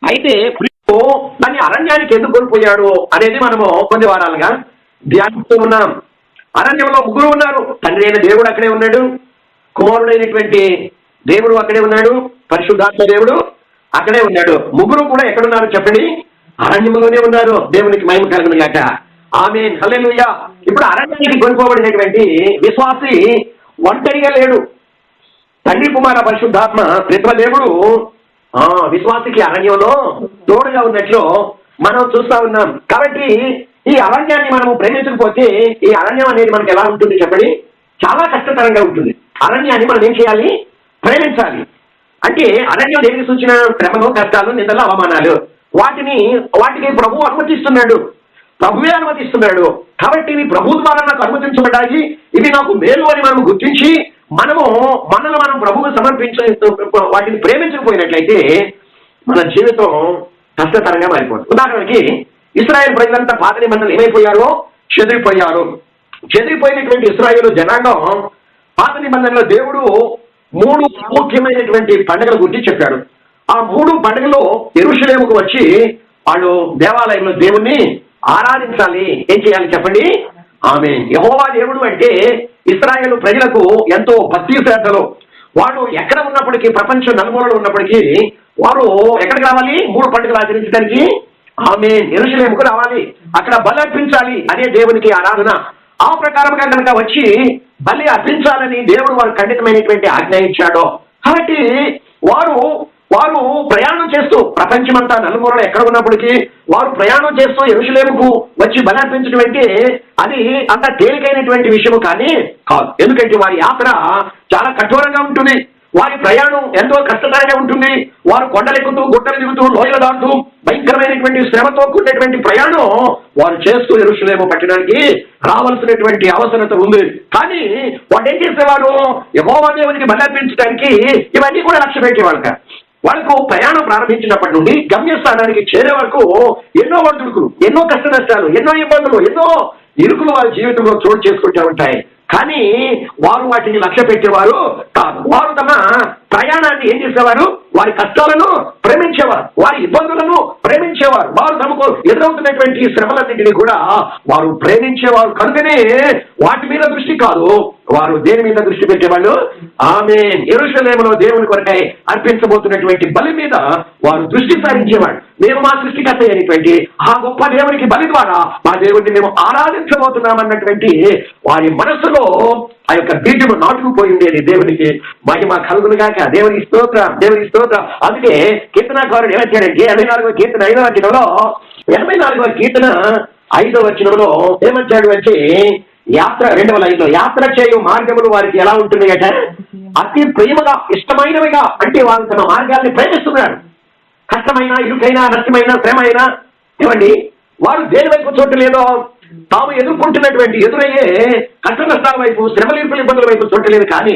అయితే దాన్ని అరణ్యానికి ఎందుకు కోల్పోయాడు అనేది మనము కొన్ని వారాలుగా ధ్యానిస్తూ ఉన్నాం. అరణ్యంలో ముగ్గురు ఉన్నారు. తండ్రి అయిన దేవుడు అక్కడే ఉన్నాడు, కుమారుడైనటువంటి దేవుడు అక్కడే ఉన్నాడు, పరిశుద్ధాత్మ దేవుడు అక్కడే ఉన్నాడు. ముగ్గురు కూడా ఎక్కడున్నారు చెప్పండి? అరణ్యంలోనే ఉన్నారు. దేవునికి మహిమ కలుగును గాక. ఆమేన్, హల్లెలూయా. ఇప్పుడు అరణ్యానికి కొనుక్కోబడినటువంటి విశ్వాసి ఒంటరిగా లేడు. తండ్రి కుమార పరిశుద్ధాత్మ త్రిత్వ దేవుడు విశ్వాసికి అరణ్యంలో తోడుగా ఉన్నట్లు మనం చూస్తా ఉన్నాం. కాబట్టి ఈ అరణ్యాన్ని మనము ప్రేమించకపోతే ఈ అరణ్యం అనేది మనకు ఎలా ఉంటుంది చెప్పండి? చాలా కష్టతరంగా ఉంటుంది. అరణ్యాన్ని మనం ఏం చేయాలి? ప్రేమించాలి. అంటే అరణ్యం దేనికి సూచన? శ్రమలు, కష్టాలు, నిందలు, అవమానాలు. వాటికి ప్రభువు అనుమతిస్తున్నాడు, ప్రభువే అనుమతిస్తున్నాడు. కాబట్టి ఇవి ప్రభు ద్వారా నాకు అనుమతించబడ్డాయి, ఇవి నాకు మేలు అని మనం గుర్తించి మనల్ని మనం ప్రభువుకు వాటిని ప్రేమించకపోయినట్లయితే మన జీవితం కష్టతరంగా మారిపోతుంది. ఉదాహరణకి ఇశ్రాయేల్ ప్రజలంతా పాత నిబంధనలు ఏమైపోయారో చెదిరిపోయారు. చెదిరిపోయినటువంటి ఇశ్రాయేలు జనాంగం పాత నిబంధనలో దేవుడు 3 ముఖ్యమైనటువంటి పండుగల గురించి చెప్పాడు. ఆ 3 పండుగలు యెరూషలేముకు వచ్చి వాళ్ళు దేవాలయంలో దేవుణ్ణి ఆరాధించాలి. ఏం చేయాలి చెప్పండి? ఆమేన్. యెహోవా దేవుడు అంటే ఇశ్రాయేలు ప్రజలకు ఎంతో భక్తి శ్రద్ధలు. వాడు ఎక్కడ ఉన్నప్పటికీ, ప్రపంచం నలుమూలలో ఉన్నప్పటికీ వారు ఎక్కడికి రావాలి? 3 పండుగలు ఆచరించడానికి ఆమేన్ యెరూషలేముకు రావాలి. అక్కడ బలి అర్పించాలి. అదే దేవునికి ఆరాధన. ఆ ప్రకారంగా కనుక వచ్చి బలి అర్పించాలని దేవుడు వారు ఖండితమైనటువంటి ఆజ్ఞ ఇచ్చాడు. కాబట్టి వారు ప్రయాణం చేస్తూ ప్రపంచమంతా నలుమూలలో ఎక్కడ ఉన్నప్పటికీ వారు ప్రయాణం చేస్తూ యెరూషలేముకు వచ్చి బలి అర్పించడం అంటే అది అంత తేలికైనటువంటి విషయము కానీ కాదు. ఎందుకంటే వారి యాత్ర చాలా కఠోరంగా ఉంటుంది. వారి ప్రయాణం ఎంతో కష్టతరంగా ఉంటుంది. వారు కొండలెక్కుతూ, గుట్టలు దిగుతూ, లోయలు దాటుతూ భయంకరమైనటువంటి శ్రమతో కూడినటువంటి ప్రయాణం వారు చేస్తూ యెరూషలేము పట్టణానికి రావాల్సినటువంటి అవసరత ఉంది. కానీ వాడు ఏం చేసేవాడు? యెహోవా దేవునికి బలి అర్పించడానికి ఇవన్నీ కూడా లక్ష్య పెట్టేవాళ్ళ. వాళ్ళకు ప్రయాణం ప్రారంభించినప్పటి నుండి గమ్యస్థానానికి చేరే వరకు ఎన్నో ఒడిదుడుకులు, ఎన్నో కష్ట నష్టాలు, ఎన్నో ఇబ్బందులు, ఎన్నో ఇరుకులు వారి జీవితంలో చోటు చేసుకుంటూ ఉంటాయి. కానీ వారు వాటిని లక్ష్య పెట్టేవారు కాదు. వారు తమ ప్రయాణాన్ని ఏం చేసేవారు? వారి కష్టాలను ప్రేమించేవారు, వారి ఇబ్బందులను ప్రేమించేవారు. వారు తమకు ఎదురవుతున్నటువంటి శ్రమలన్నింటినీ కూడా వారు ప్రేమించేవారు. కనుకనే వాటి మీద దృష్టి కాదు, వారు దేని మీద దృష్టి పెట్టేవాళ్ళు? ఆమేన్. యెరూషలేములో దేవుని కొరకై అర్పించబోతున్నటువంటి బలి మీద వారు దృష్టి సారించేవాడు. మేము మా సృష్టికర్త అయినటువంటి ఆ గొప్ప దేవునికి బలి ద్వారా మా దేవుడిని మేము ఆరాధించబోతున్నామన్నటువంటి వారి మనస్సులో ఆ యొక్క బీజము నాటుకుపోయి ఉండేది. దేవునికి మహిమ కలుగును గాక. దేవునికి స్తోత్రం, దేవునికి స్తోత్రం. అందుకే కీర్తనాకారుడు ఏమొచ్చాడంటే 84వ కీర్తన 5వ వచనంలో 84వ కీర్తన 5వ వచనంలో ఏమొచ్చాడు అంటే యాత్ర 2వ లైన్లో యాత్ర చేయు మార్గములు వారికి ఎలా ఉంటుంది అంటే అతి ప్రేమగా ఇష్టమైనవిగా. అంటే వారు తమ మార్గాల్ని ప్రేమిస్తున్నారు. కష్టమైన, ఇరుకైనా, నష్టమైన, శ్రమ అయినా ఏమండి వారు దేని వైపు చూడలేదో తాము ఎదురయ్యే కష్ట నష్టాల వైపు, శ్రమల ఇబ్బందుల వైపు చూడలేదు. కానీ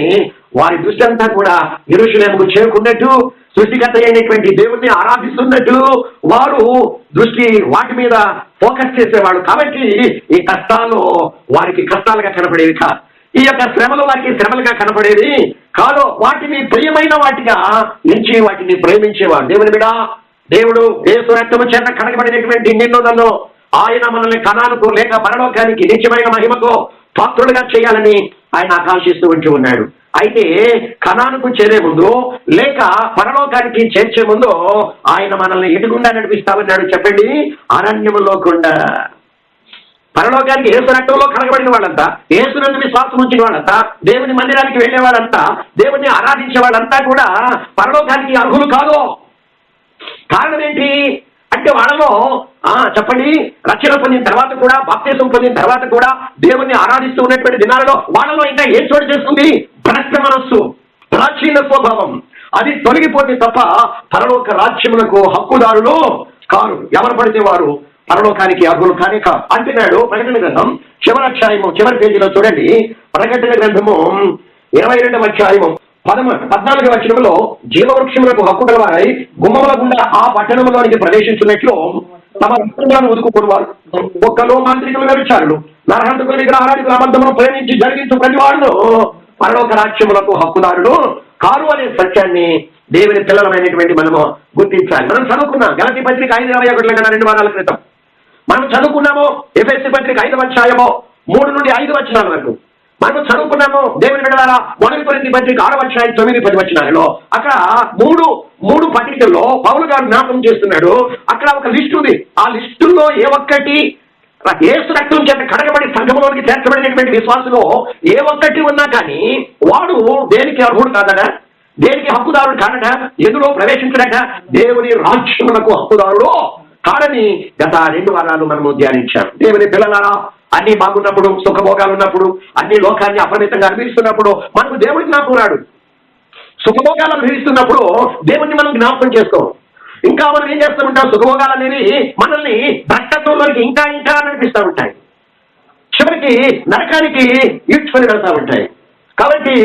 వారి దృష్టి అంతా కూడా యెరూషలేముకు చేరుకున్నట్టు, సృష్టికర్త అయినటువంటి దేవుణ్ణి ఆరాధిస్తున్నట్టు వారు దృష్టి వాటి మీద ఫోకస్ చేసేవాడు. కాబట్టి ఈ కష్టాలు వారికి కష్టాలుగా కనపడేవి కాదు, ఈ యొక్క శ్రమలు వారికి శ్రమలుగా కనపడేది కాదు. వాటిని ప్రియమైన వాటిగా ఎంచి వాటిని ప్రేమించేవాడు. దేవుని బిడ్డ, దేవుడు యేసు రక్తము చేత కడగబడినటువంటి నిన్ను ఆయన మనల్ని కనానుకు లేక పరలోకానికి నిత్యమైన మహిమకు పాత్రులుగా చేయాలని ఆయన ఆకాంక్షిస్తూ ఉంటూ ఉన్నాడు. అయితే కనానుకు చేరే ముందు లేక పరలోకానికి చేర్చే ముందు ఆయన మనల్ని ఎదుగుండా నడిపిస్తామన్నాడు. చెప్పండి, అరణ్యములో గుండా. పరలోకానికి యేసు రక్తంలో కడగబడిన వాళ్ళంతా, యేసునందు విశ్వాసం ఉంచిన వాళ్ళంతా, దేవుని మందిరానికి వెళ్లే వాళ్ళంతా, దేవుని ఆరాధించే వాళ్ళంతా కూడా పరలోకానికి అర్హులు కాదు. కారణం ఏంటి అంటే వాళ్ళలో చెప్పండి, రక్షణ పొందిన తర్వాత కూడా, బాప్తిసం పొందిన తర్వాత కూడా దేవుణ్ణి ఆరాధిస్తూ ఉన్నటువంటి దినాలలో వాళ్ళలో ఇంకా ఏం చోటు చేస్తుంది? భ్రష్ట మనస్సు, ప్రాచీన స్వభావం. అది తొలగిపోతే తప్ప పరలోక రాజ్యములకు హక్కుదారులు కారు. ఎవరు పడితే వారు పరలోకానికి అర్హులు కానీ కాదు అంటున్నాడు. ప్రకటన గ్రంథం చివరి అధ్యాయము చివరి పేజీలో చూడండి. ప్రకటన గ్రంథము 22వ అధ్యాయము 14వ వచనంలో జీవవృక్షములకు హక్కు గలవారై గుమ్మముల గుండా ఆ పట్టణంలోనికి ప్రవేశించినట్లు తమ వస్త్రములను ఉదుకుకునేవారు, ఒక్కలో మాంత్రికులు, వ్యభిచారులు, నరహంతకుల విగ్రహారాధికుల అబద్ధమును ప్రేమించి జరిగించు ప్రతి వాడును పరలోక రాజ్యములకు హక్కుదారుడు కారు అనే సత్యాన్ని దేవుని పిల్లలమైనటువంటి మనము గుర్తించాలి. మనం చదువుకున్నాం గలతీ పత్రిక 5:21 కన్నా 2 వారాల క్రితం మనం చదువుకున్నాము. ఎఫెసీ పత్రిక 5వ అధ్యాయము 3 నుండి 5 వచనాల వరకు మనం చదువుకున్నాము. దేవుని బిడ్డలారా, 1 కొరింథీ పత్రిక 6వ అధ్యాయం 9-10 వచనాలలో అక్కడ మూడు పత్రికల్లో పౌలు గారు జ్ఞాపకం చేస్తున్నాడు. అక్కడ ఒక లిస్టు ఉంది. ఆ లిస్టుల్లో ఏ ఒక్కటి యేసు రక్తం చేత కడగబడి సంఘంలోనికి చేర్చబడినటువంటి విశ్వాసంలో ఏ ఒక్కటి ఉన్నా కానీ వాడు దేనికి అర్హుడు కాదట, దేనికి హక్కుదారుడు కాదట, ఎందులో ప్రవేశించడట, దేవుని రాజ్యములకు హక్కుదారుడు కాదని గత 2 వారాలు మనము ధ్యానించాం. దేవుని పిల్లలారా, అన్ని బాగున్నప్పుడు, సుఖభోగాలు ఉన్నప్పుడు, అన్ని లోకాన్ని అపరిమితంగా అనుభవిస్తున్నప్పుడు మనకు దేవుడి జ్ఞాపకం రాడు. సుఖభోగాలు అనుభవిస్తున్నప్పుడు దేవుణ్ణి మనం జ్ఞాపకం చేసుకోం. ఇంకా మనం ఏం చేస్తూ ఉంటాం, సుఖభోగాలు అనేవి మనల్ని భ్రష్టత్వంలోకి ఇంకా ఇంకా నడిపిస్తూ ఉంటాయి, చివరికి నరకానికి ఈడ్చుకొని వెళ్తూ ఉంటాయి. కాబట్టి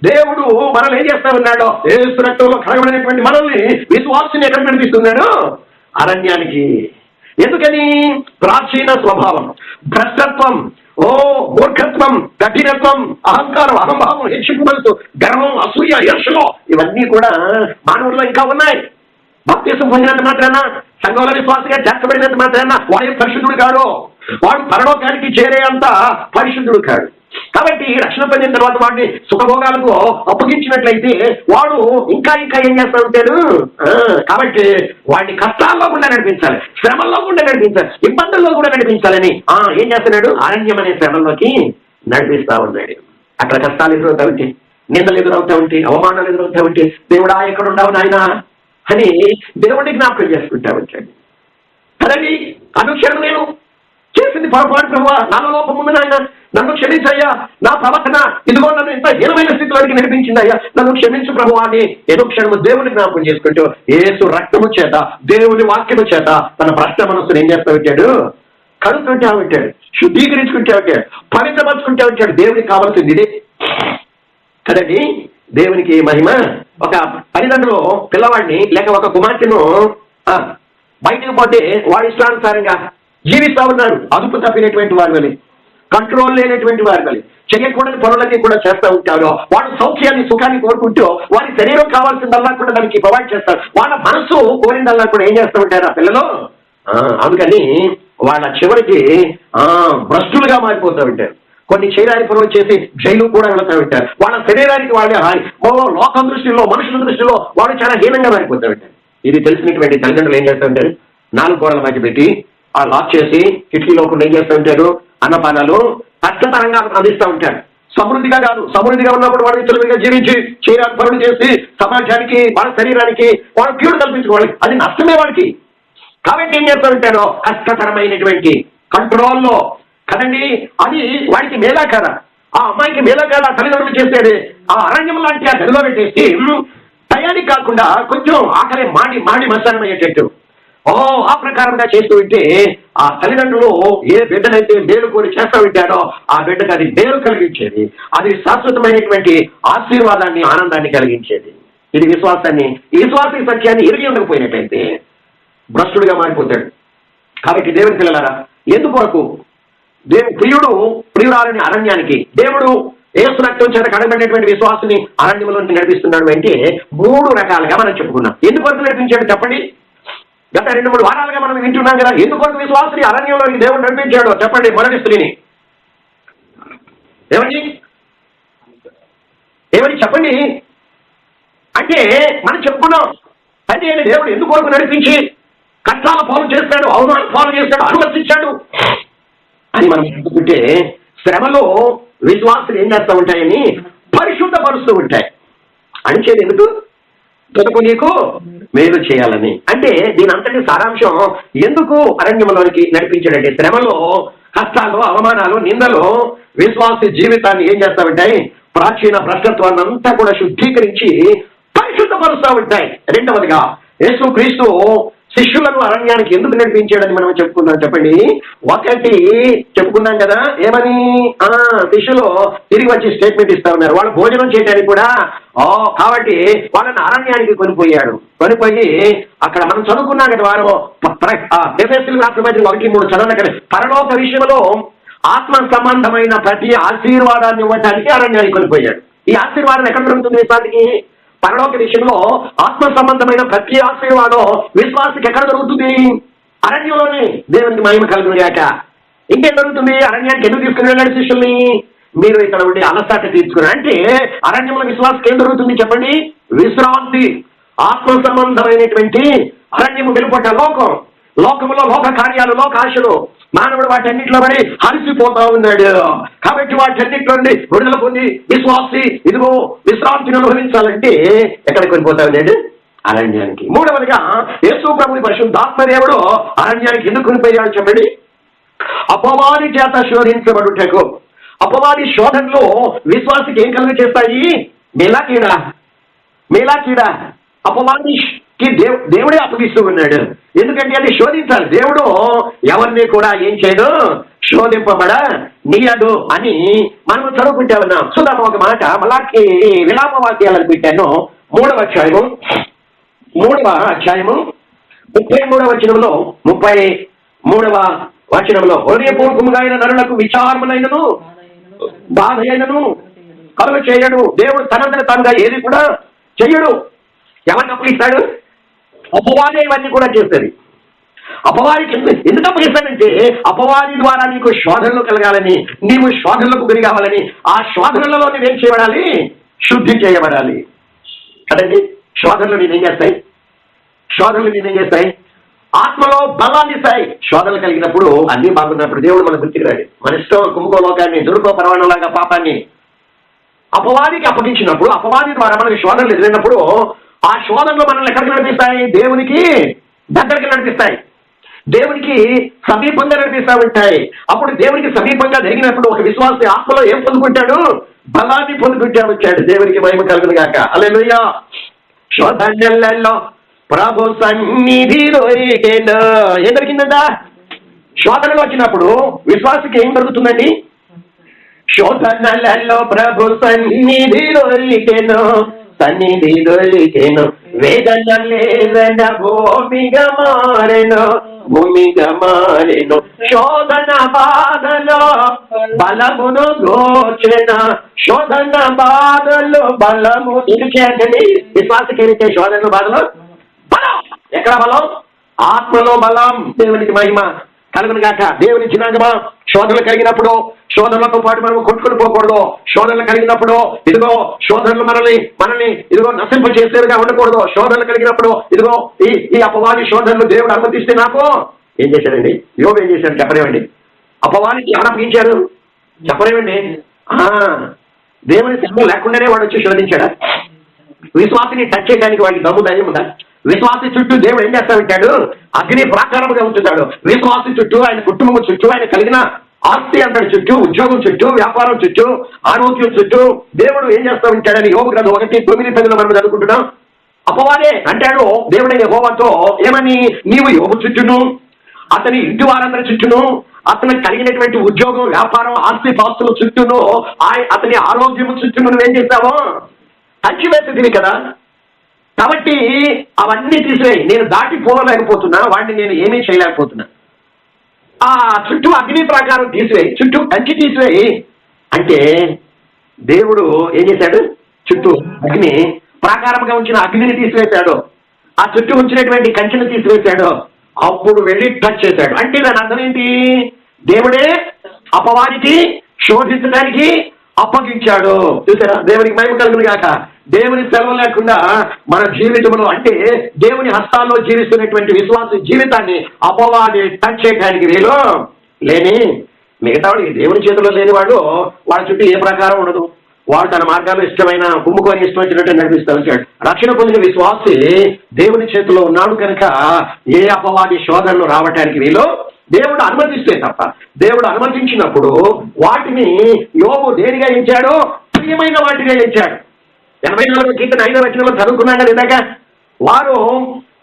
దేవుడు మనల్ని ఏం చేస్తా ఉన్నాడో, యేసు రక్తంలో కడగబడినటువంటి మనల్ని విశ్వాసాన్ని ఎక్కడ నడిపిస్తున్నాడు? అరణ్యానికి. ఎందుకని? ప్రాచీన స్వభావం, భ్రష్టత్వం, మూర్ఖత్వం, కఠినత్వం, అహంకారం, అహంభావం, హెచ్చింపు మనసు, గర్వం, అసూయ, ఈర్ష్యలు ఇవన్నీ కూడా మానవుల్లో ఇంకా ఉన్నాయి. బాప్తిసం పొందినంత మాత్రాన, సంఘంలో విశ్వాసంగా చేర్చబడినంత మాత్రాన వాడు పరిశుద్ధుడు కాడు, వాడు పరలోకానికి చేరే అంత పరిశుద్ధుడు కాడు. కాబట్టి రక్షణ పొందిన తర్వాత వాడిని సుఖభోగాలకు అప్పగించినట్లయితే వాడు ఇంకా ఇంకా ఏం చేస్తూ ఉంటాడు? కాబట్టి వాడిని కష్టాల్లో కూడా నడిపించాలి, శ్రమల్లో కూడా నడిపించాలి, ఇబ్బందుల్లో కూడా నడిపించాలని ఏం చేస్తున్నాడు? అరణ్యం అనే శ్రమంలోకి నడిపిస్తా ఉన్నాడు. అక్కడ కష్టాలు ఎదురవుతా ఉంటే, నిందలు ఎదురవుతా ఉంటే, అవమానాలు ఎదురవుతా ఉంటే, దేవుడా ఎక్కడ ఉండవు నాయనా అని దేవుడిని జ్ఞాపకం చేసుకుంటా వచ్చాడు. కదండి, అనుక్షణం నేను చేసింది పొరపాటు ప్రభువా, నాలో లోపం ఉంది నాయన, నన్ను క్షమించయ్యా, నా ప్రవర్తన ఇదిగో నన్ను ఇంత హీనమైన స్థితిలోకి నడిపించిందయ్యా, నన్ను క్షమించు ప్రభువా అని ఎదుక్షణము దేవుని జ్ఞాపకం చేసుకుంటూ యేసు రక్తము చేత, దేవుని వాక్యము చేత తన భ్రష్ట మనస్సును ఏం చేస్తూ ఉంటాడు? కడుతుంటే ఉంటాడు, శుద్ధీకరించుకుంటే ఉంటాడు, పవిత్రపరుచుకుంటే ఉంటాడు. దేవునికి కావాల్సింది ఇదే కదండి. దేవునికి మహిమ. ఒక తల్లిదండ్రులు పిల్లవాడిని లేక ఒక కుమార్తెను బయటకు పోతే వాడి ఇష్టానుసారంగా జీవిస్తా ఉన్నారు. అదుపు తప్పినటువంటి వారి వల్ల, కంట్రోల్ లేనటువంటి వారి వల్ల, చేయకూడని పనులన్నీ కూడా చేస్తూ ఉంటారు. వాడు సౌఖ్యాన్ని, సుఖాన్ని కోరుకుంటూ వారి శరీరం కావాల్సిందల్లా కూడా దానికి ప్రొవైడ్ చేస్తారు. వాళ్ళ మనసు కోరిందల్లా కూడా ఏం చేస్తూ ఉంటారు ఆ పిల్లలు. అందుకని వాళ్ళ చివరికి భ్రష్టులుగా మారిపోతూ ఉంటారు. కొన్ని చేయరాని పనులు చేసి జైలు కూడా వెళుతూ ఉంటారు. వాళ్ళ శరీరానికి వాళ్ళే హాని, లోకం దృష్టిలో, మనుషుల దృష్టిలో వాళ్ళు చాలా హీనంగా మారిపోతూ ఉంటారు. ఇది తెలిసినటువంటి తల్లిదండ్రులు ఏం చేస్తూ ఉంటారు? 4 గోడల మధ్య పెట్టి లాక్ చేసి కిటికీలోకుండా ఏం చేస్తూ ఉంటారు? అన్నపానాలు కష్టతరంగా అందిస్తూ ఉంటారు. సమృద్ధిగా కాదు, సమృద్ధిగా ఉన్నప్పుడు వాడు తెలివిగా జీవించి చేయరాని పనులు చేసి సమాజానికి, వాళ్ళ శరీరానికి వాళ్ళు కీడు కల్పించుకోవాలి, అది నష్టమే వాడికి. కాబట్టి ఏం చేస్తూ ఉంటారో కష్టతరమైనటువంటి కంట్రోల్లో కదండి, అది వాడికి మేలా కదా, ఆ అమ్మాయికి మేలా కదా తల్లిదండ్రులు చేసేది. ఆ అరణ్యం లాంటి ఆ గదిలో పెట్టేసి టయానికి కాకుండా కొంచెం ఆకలి మాడి మసానం అయ్యేటట్టు ఆ ప్రకారంగా చేస్తూ ఉంటే ఆ తల్లిదండ్రులు ఏ బిడ్డనైతే మేలు కోరి చేస్తూ ఉంటాడో ఆ బిడ్డకు అది మేలు కలిగించేది, అది శాశ్వతమైనటువంటి ఆశీర్వాదాన్ని, ఆనందాన్ని కలిగించేది. ఇది విశ్వాసాన్ని, ఈ విశ్వాస సత్యాన్ని ఎరిగి ఉండకపోయినట్లయితే భ్రష్టుడిగా మారిపోతాడు. కాబట్టి దేవుని పిల్లలారా, ఎందుకొరకు ప్రియురాలని అరణ్యానికి దేవుడు యేసు రక్తం చేత కడగబడినటువంటి విశ్వాసాన్ని అరణ్యంలో నడిపిస్తున్నాడు అంటే 3 రకాలుగా మనం చెప్పుకున్నాం. ఎందుకొరకు నడిపించాడు చెప్పండి? గత 2-3 వారాలుగా మనం వింటున్నాం కదా. ఎందుకొరకు విశ్వాసాన్ని అరణ్యంలోకి దేవుడు నడిపించాడో చెప్పండి. మొదటి స్త్రీని ఏమని చెప్పండి అంటే మనం చెప్పుకున్నాం. అంటే దేవుడు ఎందుకొరకు నడిపించి కష్టాల పాలు చేస్తాడు, అవమాన పాలు చేస్తాడు, అనుమతించాడు అని మనం చెప్పుకుంటే, శ్రమలో విశ్వాసులు ఏం చేస్తూ ఉంటాయని పరిశుద్ధపరుస్తూ ఉంటాయి. అంచేది ఎందుకు? తొదకు నీకు మేలు చేయాలని. అంటే దీని అంతటి సారాంశం ఎందుకు అరణ్యంలోనికి నడిపించాడంటే, శ్రమలో, కష్టాలు, అవమానాలు, నిందలు విశ్వాస జీవితాన్ని ఏం చేస్తూ ఉంటాయి? ప్రాచీన భ్రష్టత్వాన్ని అంతా కూడా శుద్ధీకరించి పరిశుద్ధపరుస్తూ ఉంటాయి. రెండవదిగా యేసుక్రీస్తు శిష్యులను అరణ్యానికి ఎందుకు నడిపించాడని మనం చెప్పుకున్నాం చెప్పండి. ఒకటి చెప్పుకున్నాం కదా, ఏమని? శిష్యులు తిరిగి వచ్చి స్టేట్మెంట్ ఇస్తా ఉన్నారు. వాళ్ళు భోజనం చేయడానికి కూడా కాబట్టి వాళ్ళని అరణ్యానికి కొనిపోయాడు. కొనిపోయి అక్కడ మనం చదువుకున్నాం కదా, వారు ఎఫెసీయులకు రాసిన పత్రిక 1:3 చదవనక్కడ పరలోక విషయంలో ఆత్మ సంబంధమైన ప్రతి ఆశీర్వాదాన్ని ఇవ్వడానికి అరణ్యానికి కొనిపోయాడు. ఈ ఆశీర్వాదం ఎక్కడ దొరుకుతుంది? విశ్వానికి పరలోక విషయంలో ఆత్మ సంబంధమైన ప్రతి ఆశీర్వాదం విశ్వాసకి ఎక్కడ దొరుకుతుంది? అరణ్యంలోనే. దేవునికి మహిమ కలుగును గాక. ఇంకేం దొరుకుతుంది? అరణ్యానికి ఎందుకు తీసుకుని వెళ్ళాడు శిష్యుల్ని? మీరు ఇక్కడ ఉండి అలసట తీర్చుకుని. అంటే అరణ్యంలో విశ్వాసకి ఏం దొరుకుతుంది చెప్పండి? విశ్రాంతి. ఆత్మ సంబంధమైనటువంటి అరణ్యము వెలుపట లోకం, లోకములో లోక కార్యాలు, లోక ఆశలు. మానవుడు వాటన్నింటిలో పడి హరిసిపోతా ఉన్నాడు. కాబట్టి వాటన్నింటిలో నుండి విడుదల పొంది విశ్వాసి ఇదిగో విశ్రాంతిని అనుభవించాలంటే ఎక్కడికి వెళ్ళిపోతా ఉన్నాడు? అరణ్యానికి. మూడవదిగా యేసు ప్రభుని పరిశుద్ధాత్మ దేవుడు అరణ్యానికి ఎందుకు కొనిపోయాడు చెప్పండి? అపవాది చేత శోధించబడుటకు. అపవాది శోధనలో విశ్వాసికి ఏం కలుగ చేస్తాయి? మేలా కీడ. అపవాదికి దేవుడే అప్పగిస్తూ ఉన్నాడు. ఎందుకంటే అది శోధించాలి. దేవుడు ఎవరిని కూడా ఏం చేయడు? శోధింపబడ నీయడు అని మనం చదువుకుంటే ఉన్నాం. చూద్దాం ఒక మాట. మలాకి విలాప వాక్యాలను పెట్టాను. 3వ అధ్యాయము 33వ వచనంలో 33వ వచనంలో హృదయపూర్వకముగా అయిన నరులకు విచారములైనను బాధ అయినను కలుగ చేయడు. దేవుడు తనంతట తానుగా ఏది కూడా చెయ్యడు. ఎవరిని అప్పగిస్తాడు? అపవాది ఇవన్నీ కూడా చేస్తుంది. అపవాదికి ఎందుకు అప్పగిస్తాడంటే అపవాది ద్వారా నీకు శోధనలు కలగాలని, నీవు శోధనలకు గురి కావాలని. ఆ శోధనలలో నువ్వేం చేయబడాలి? శుద్ధి చేయబడాలి. కదండి. శోధనలు నేనేం చేస్తాయి? ఆత్మలో బలాన్ని ఇస్తాయి. శోధనలు కలిగినప్పుడు అన్ని బాగున్నప్పుడు దేవుడు మన గుర్తికి రాడు. మన ఇష్టం కుంభకో లోకాన్ని, దుర్గో పరవాణలాగా పాపాన్ని అపవాదికి అప్పగించినప్పుడు, అపవాది ద్వారా మనకి శోధనలు ఎదురైనప్పుడు ఆ శోధనలు మనల్ని ఎక్కడికి నడిపిస్తాయి? దేవునికి దగ్గరికి నడిపిస్తాయి. దేవునికి సమీపంగా నడిపిస్తూ ఉంటాయి. అప్పుడు దేవునికి సమీపంగా జరిగినప్పుడు ఒక విశ్వాసి ఆత్మలో ఏం పొందుకుంటాడు? బలాన్ని పొందుకుంటా వచ్చాడు. దేవునికి మహిమ కలుగును గాక. హల్లెలూయా. శోధనలలో ప్రభు సన్నిధి దొరికెను. ఏం దొరికిందంట? శోధనలు వచ్చినప్పుడు విశ్వాసికి ఏం దొరుకుతుందండి? శోధనలలో ప్రభు సన్నిధి దొరికెను, సన్నిధి దొరికెను. వేదన లేదన భూమిగా మారెను, భూమిగా మారెను. శోధన బాధలో బలమును గోచెన, శోధన బాధలో బలము ఇరిచేయండి. విశ్వాసకి ఇరిచే శోధన బాధలో బలం. ఎక్కడ బలం? ఆత్మలో బలం. దేవునికి మహిమ కలుగును గాక. దేవుని చిన్నగమా, శోధనలు కలిగినప్పుడు శోధనలతో పాటు మనం కొట్టుకుని పోకూడదు. శోధనలు కలిగినప్పుడు ఇదిగో శోధనలు మనల్ని ఇదిగో నశింప చేసేదిగా ఉండకూడదు. శోధనలు కలిగినప్పుడు ఇదిగో ఈ అపవాది శోధనలు దేవుడు అనుమతిస్తే నాకు ఏం చేశాడండి? యోబు ఏం చేశాడు చెప్పలేమండి? అపవాదికి ఎవరు అప్పగించారు చెప్పలేమండి? దేవుని శ్రమ లేకుండానే వాడు వచ్చి శోధించాడా? విశ్వాసిని టచ్ చేయడానికి వాడికి దమ్ము ధైర్యం ఉందా? విశ్వాసి చుట్టూ దేవుడు ఏం చేస్తా ఉంటాడు? అగ్ని ప్రాకారముగా ఉంచుతాడు. విశ్వాసి చుట్టూ, ఆయన కుటుంబం చుట్టూ, ఆయన కలిగిన ఆస్తి అంతటి చుట్టూ, ఉద్యోగం చుట్టూ, వ్యాపారం చుట్టూ, ఆరోగ్యం చుట్టూ దేవుడు ఏం చేస్తా ఉంటాడని యోబు గ్రంథం 1:9-10 మనం చదువుకుంటున్నాం. అపవాదే అంటాడు దేవుడైన యెహోవాతో ఏమని? నీవు యోబు చుట్టూను, అతని ఇంటి వారందరి చుట్టూను, అతనికి కలిగినటువంటి ఉద్యోగం, వ్యాపారం, ఆస్తి పాస్తుల చుట్టూను, అతని ఆరోగ్యం చుట్టూ నువ్వేం చేస్తావో కంచి వేస్తుంది కదా. కాబట్టి అవన్నీ తీసివేయి. నేను దాటిపోలేకపోతున్నా, వాడిని నేను ఏమీ చేయలేకపోతున్నా. ఆ చుట్టూ అగ్ని ప్రకారం తీసివేయి, చుట్టూ కంచి తీసివేయి అంటే దేవుడు ఏం చేశాడు? చుట్టూ అగ్ని ప్రాకారంగా ఉంచిన అగ్నిని తీసివేశాడు. ఆ చుట్టూ ఉంచినటువంటి కంచెను తీసివేశాడు. అప్పుడు వెళ్ళి టచ్ చేశాడు. అంటే దాని అర్థం ఏంటి? దేవుడే అపవాదికి శోధించడానికి అప్పగించాడు. చూసారా? దేవునికి మహిమ కలుగును గాక. దేవుని సెలవు లేకుండా మన జీవితంలో, అంటే దేవుని హస్తాల్లో జీవిస్తున్నటువంటి విశ్వాస జీవితాన్ని అపవాది టచ్ చేయడానికి వీలు లేని, మిగతా వాడు దేవుని చేతిలో లేనివాడు వాడి చుట్టూ ఏ ప్రకారం ఉండదు. వాడు తన మార్గాల్లో ఇష్టమైన కుంభకోని ఇష్టం వచ్చినట్టు నడిపిస్తూ వచ్చాడు. రక్షణ పొందిన విశ్వాసి దేవుని చేతిలో ఉన్నాడు కనుక ఏ అపవాది శోధనలు రావటానికి వీలు దేవుడు అనుమతిస్తే తప్ప. దేవుడు అనుమతించినప్పుడు వాటిని యోబు దేనిగా ఇచ్చాడు? ప్రియమైన వాటిగా ఇచ్చాడు. 84వ కీర్తన 5వ వచనంలో చదువుకున్నాం కదా ఇందాక. వారు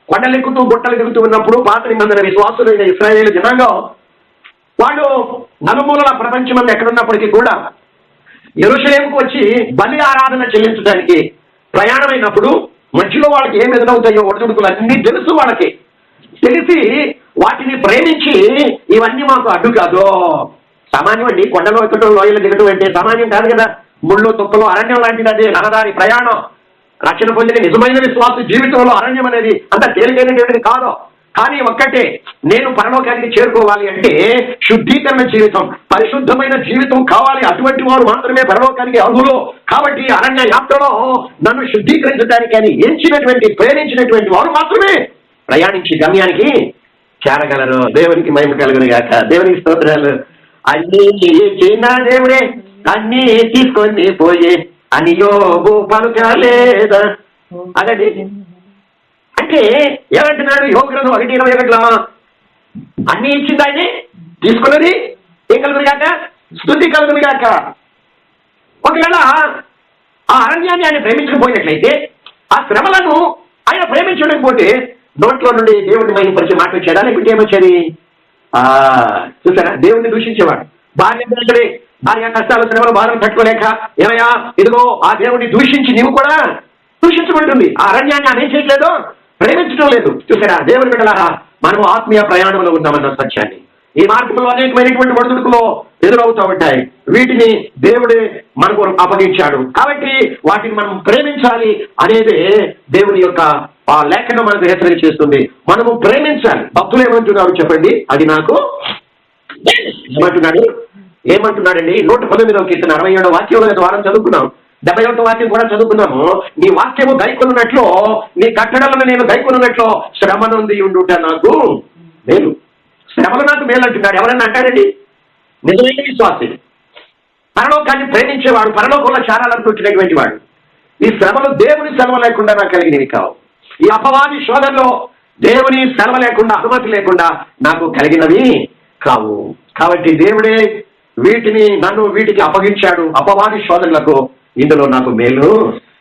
కొండలెక్కుతూ గుట్టలు దిగుతూ ఉన్నప్పుడు పాత నిబంధన విశ్వాసులైన ఇశ్రాయేలు జనాంగం వాళ్ళు నలుమూలల ప్రపంచమంది ఎక్కడున్నప్పటికీ కూడా యెరూషలేముకు వచ్చి బలి ఆరాధన చెల్లించడానికి ప్రయాణమైనప్పుడు మధ్యలో వాళ్ళకి ఏం ఎదురవుతాయో ఒడిదుడుకులు అన్నీ తెలుసు. వాళ్ళకి తెలిసి వాటిని ప్రేమించి ఇవన్నీ మాకు అడ్డు కాదు. సామాన్యం అండి. కొండలో ఎక్కడం, లోయలు దిగటం అంటే సామాన్యం కాదు కదా. ముళ్ళు తుక్కలు అరణ్యం లాంటిది. అదే రహదారి ప్రయాణం. రక్షణ పొందిన నిజమైన విశ్వాస జీవితంలో అరణ్యం అనేది అంత తేలికైనటువంటిది కాదు. కానీ ఒక్కటే, నేను పరలోకానికి చేరుకోవాలి అంటే శుద్ధీకరణ జీవితం, పరిశుద్ధమైన జీవితం కావాలి. అటువంటి వారు మాత్రమే పరలోకానికి అర్హులు. కాబట్టి అరణ్య యాత్రలో నన్ను శుద్ధీకరించడానికి అని ఎంచినటువంటి ప్రేమించినటువంటి వారు మాత్రమే ప్రయాణించి గమ్యానికి చేరగలరు. దేవునికి మహిమ కలుగును గాక. దేవునికి స్తోత్రాలు. అన్నీ ఇచ్చిన దేవుడే అన్నీ తీసుకొని పోయే అని యోబు పలుకలేదా. అదండి, అంటే ఏమంటున్నాడు యోబు గ్రంథం 1:21 అన్ని ఇచ్చింది ఆయనే, తీసుకున్నది ఏం కలుగును గాక, స్తుతి కలుగును గాక. ఒకవేళ ఆ అరణ్యాన్ని ఆయన ప్రేమించకపోయినట్లయితే, ఆ శ్రమలను ఆయన ప్రేమించలేకపోతే నోట్లో నుండి దేవుడిని మహిమపరిచే మాట వచ్చాడా, లేకుంటే ఏమొచ్చేది? చూసారా, దేవుడిని దూషించేవాడు. భార్య కష్టాలు శ్రమలు బాధలు తట్టుకోలేక ఏమయ్యా ఇదిగో ఆ దేవుడిని దూషించి నీవు కూడా దూషించబడుతుంది. ఆ అరణ్యాన్ని ఆయన ఏం చేయట్లేదు, ప్రేమించడం లేదు. చూసారా దేవుని బిడ్డలారా, మనం ఆత్మీయ ప్రయాణంలో ఉన్నామన్న సత్యాన్ని ఈ మార్గంలో అనేకమైనటువంటి ఒడిదుడుకులు ఎదురవుతూ ఉంటాయి. వీటిని దేవుడే మనకు అప్పగించాడు. కాబట్టి వాటిని మనం ప్రేమించాలి అనేది దేవుని యొక్క ఆ లేఖనం మనకు హెచ్చరిక చేస్తుంది. మనము ప్రేమించాలి. భక్తులు ఏమంటున్నారు చెప్పండి, అది నాకు ఏమంటున్నాడండి 119వ కీర్తన 67వ వాక్యంలో వారం చదువుకున్నాం, 71వ వాక్యం కూడా చదువుకున్నాము. నీ వాక్యము గైకొనున్నట్లు, నీ కట్టడలను నేను గైకొనున్నట్లు శ్రమ నుండి ఉండుట నాకు మేలు. శ్రమలు నాకు మేలు అంటున్నాడు. ఎవరన్నా అంటాడండి? నిజమైన విశ్వాసి, పరలోకాన్ని ప్రేమించేవాడు, పరలోకంలో చేరాలనుకుంటున్నటువంటి వాడు. ఈ శ్రమలు దేవుని సెలవు లేకుండా నాకు కలిగినవి కావు. ఈ అపవాది శోధనలో దేవుని సెలవు లేకుండా, అనుమతి లేకుండా నాకు కలిగినవి కావు. కాబట్టి దేవుడే వీటికి అప్పగించాడు. అపవాది శోధనలకు ఇందులో నాకు మేలు,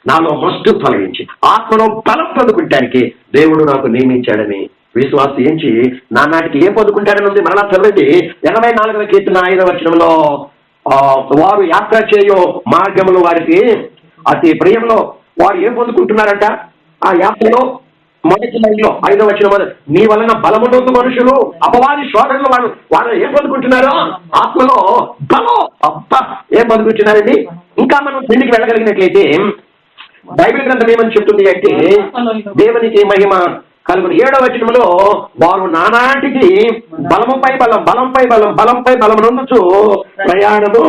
నాలో మస్తు తొలగించి ఆత్మలో బలం పొందుకుంటానికి దేవుడు నాకు నియమించాడని విశ్వాసం ఏంచి నానాటికి ఏం పొందుకుంటాడని ఉంది. మరలా చదివితే 84వ కీర్తన 5వ వచనంలో వారు యాత్ర చేయో మార్గంలో వారికి అతి ప్రియంలో వారు ఏం పొందుకుంటున్నారంట? ఆ యాత్రలో మొదటి లైన్లో 5వ వచనం, నీ వలన బలముందు మనుషులు అపవాది శోధనలు వాళ్ళు ఏం పొందుకుంటున్నారు? ఆత్మలో బలం. అబ్బా, ఏం పొందుకుంటున్నారండి? ఇంకా మనం కిందికి వెళ్ళగలిగినట్లయితే బైబిల్ గ్రంథం ఏమని చెప్తుంది అంటే, దేవునికి మహిమ కలుగును 7వ వచనంలో వారు నానాటికి బలముపై బలం, బలంపై బలం, బలంపై బలం నొందుచు ప్రయాణము.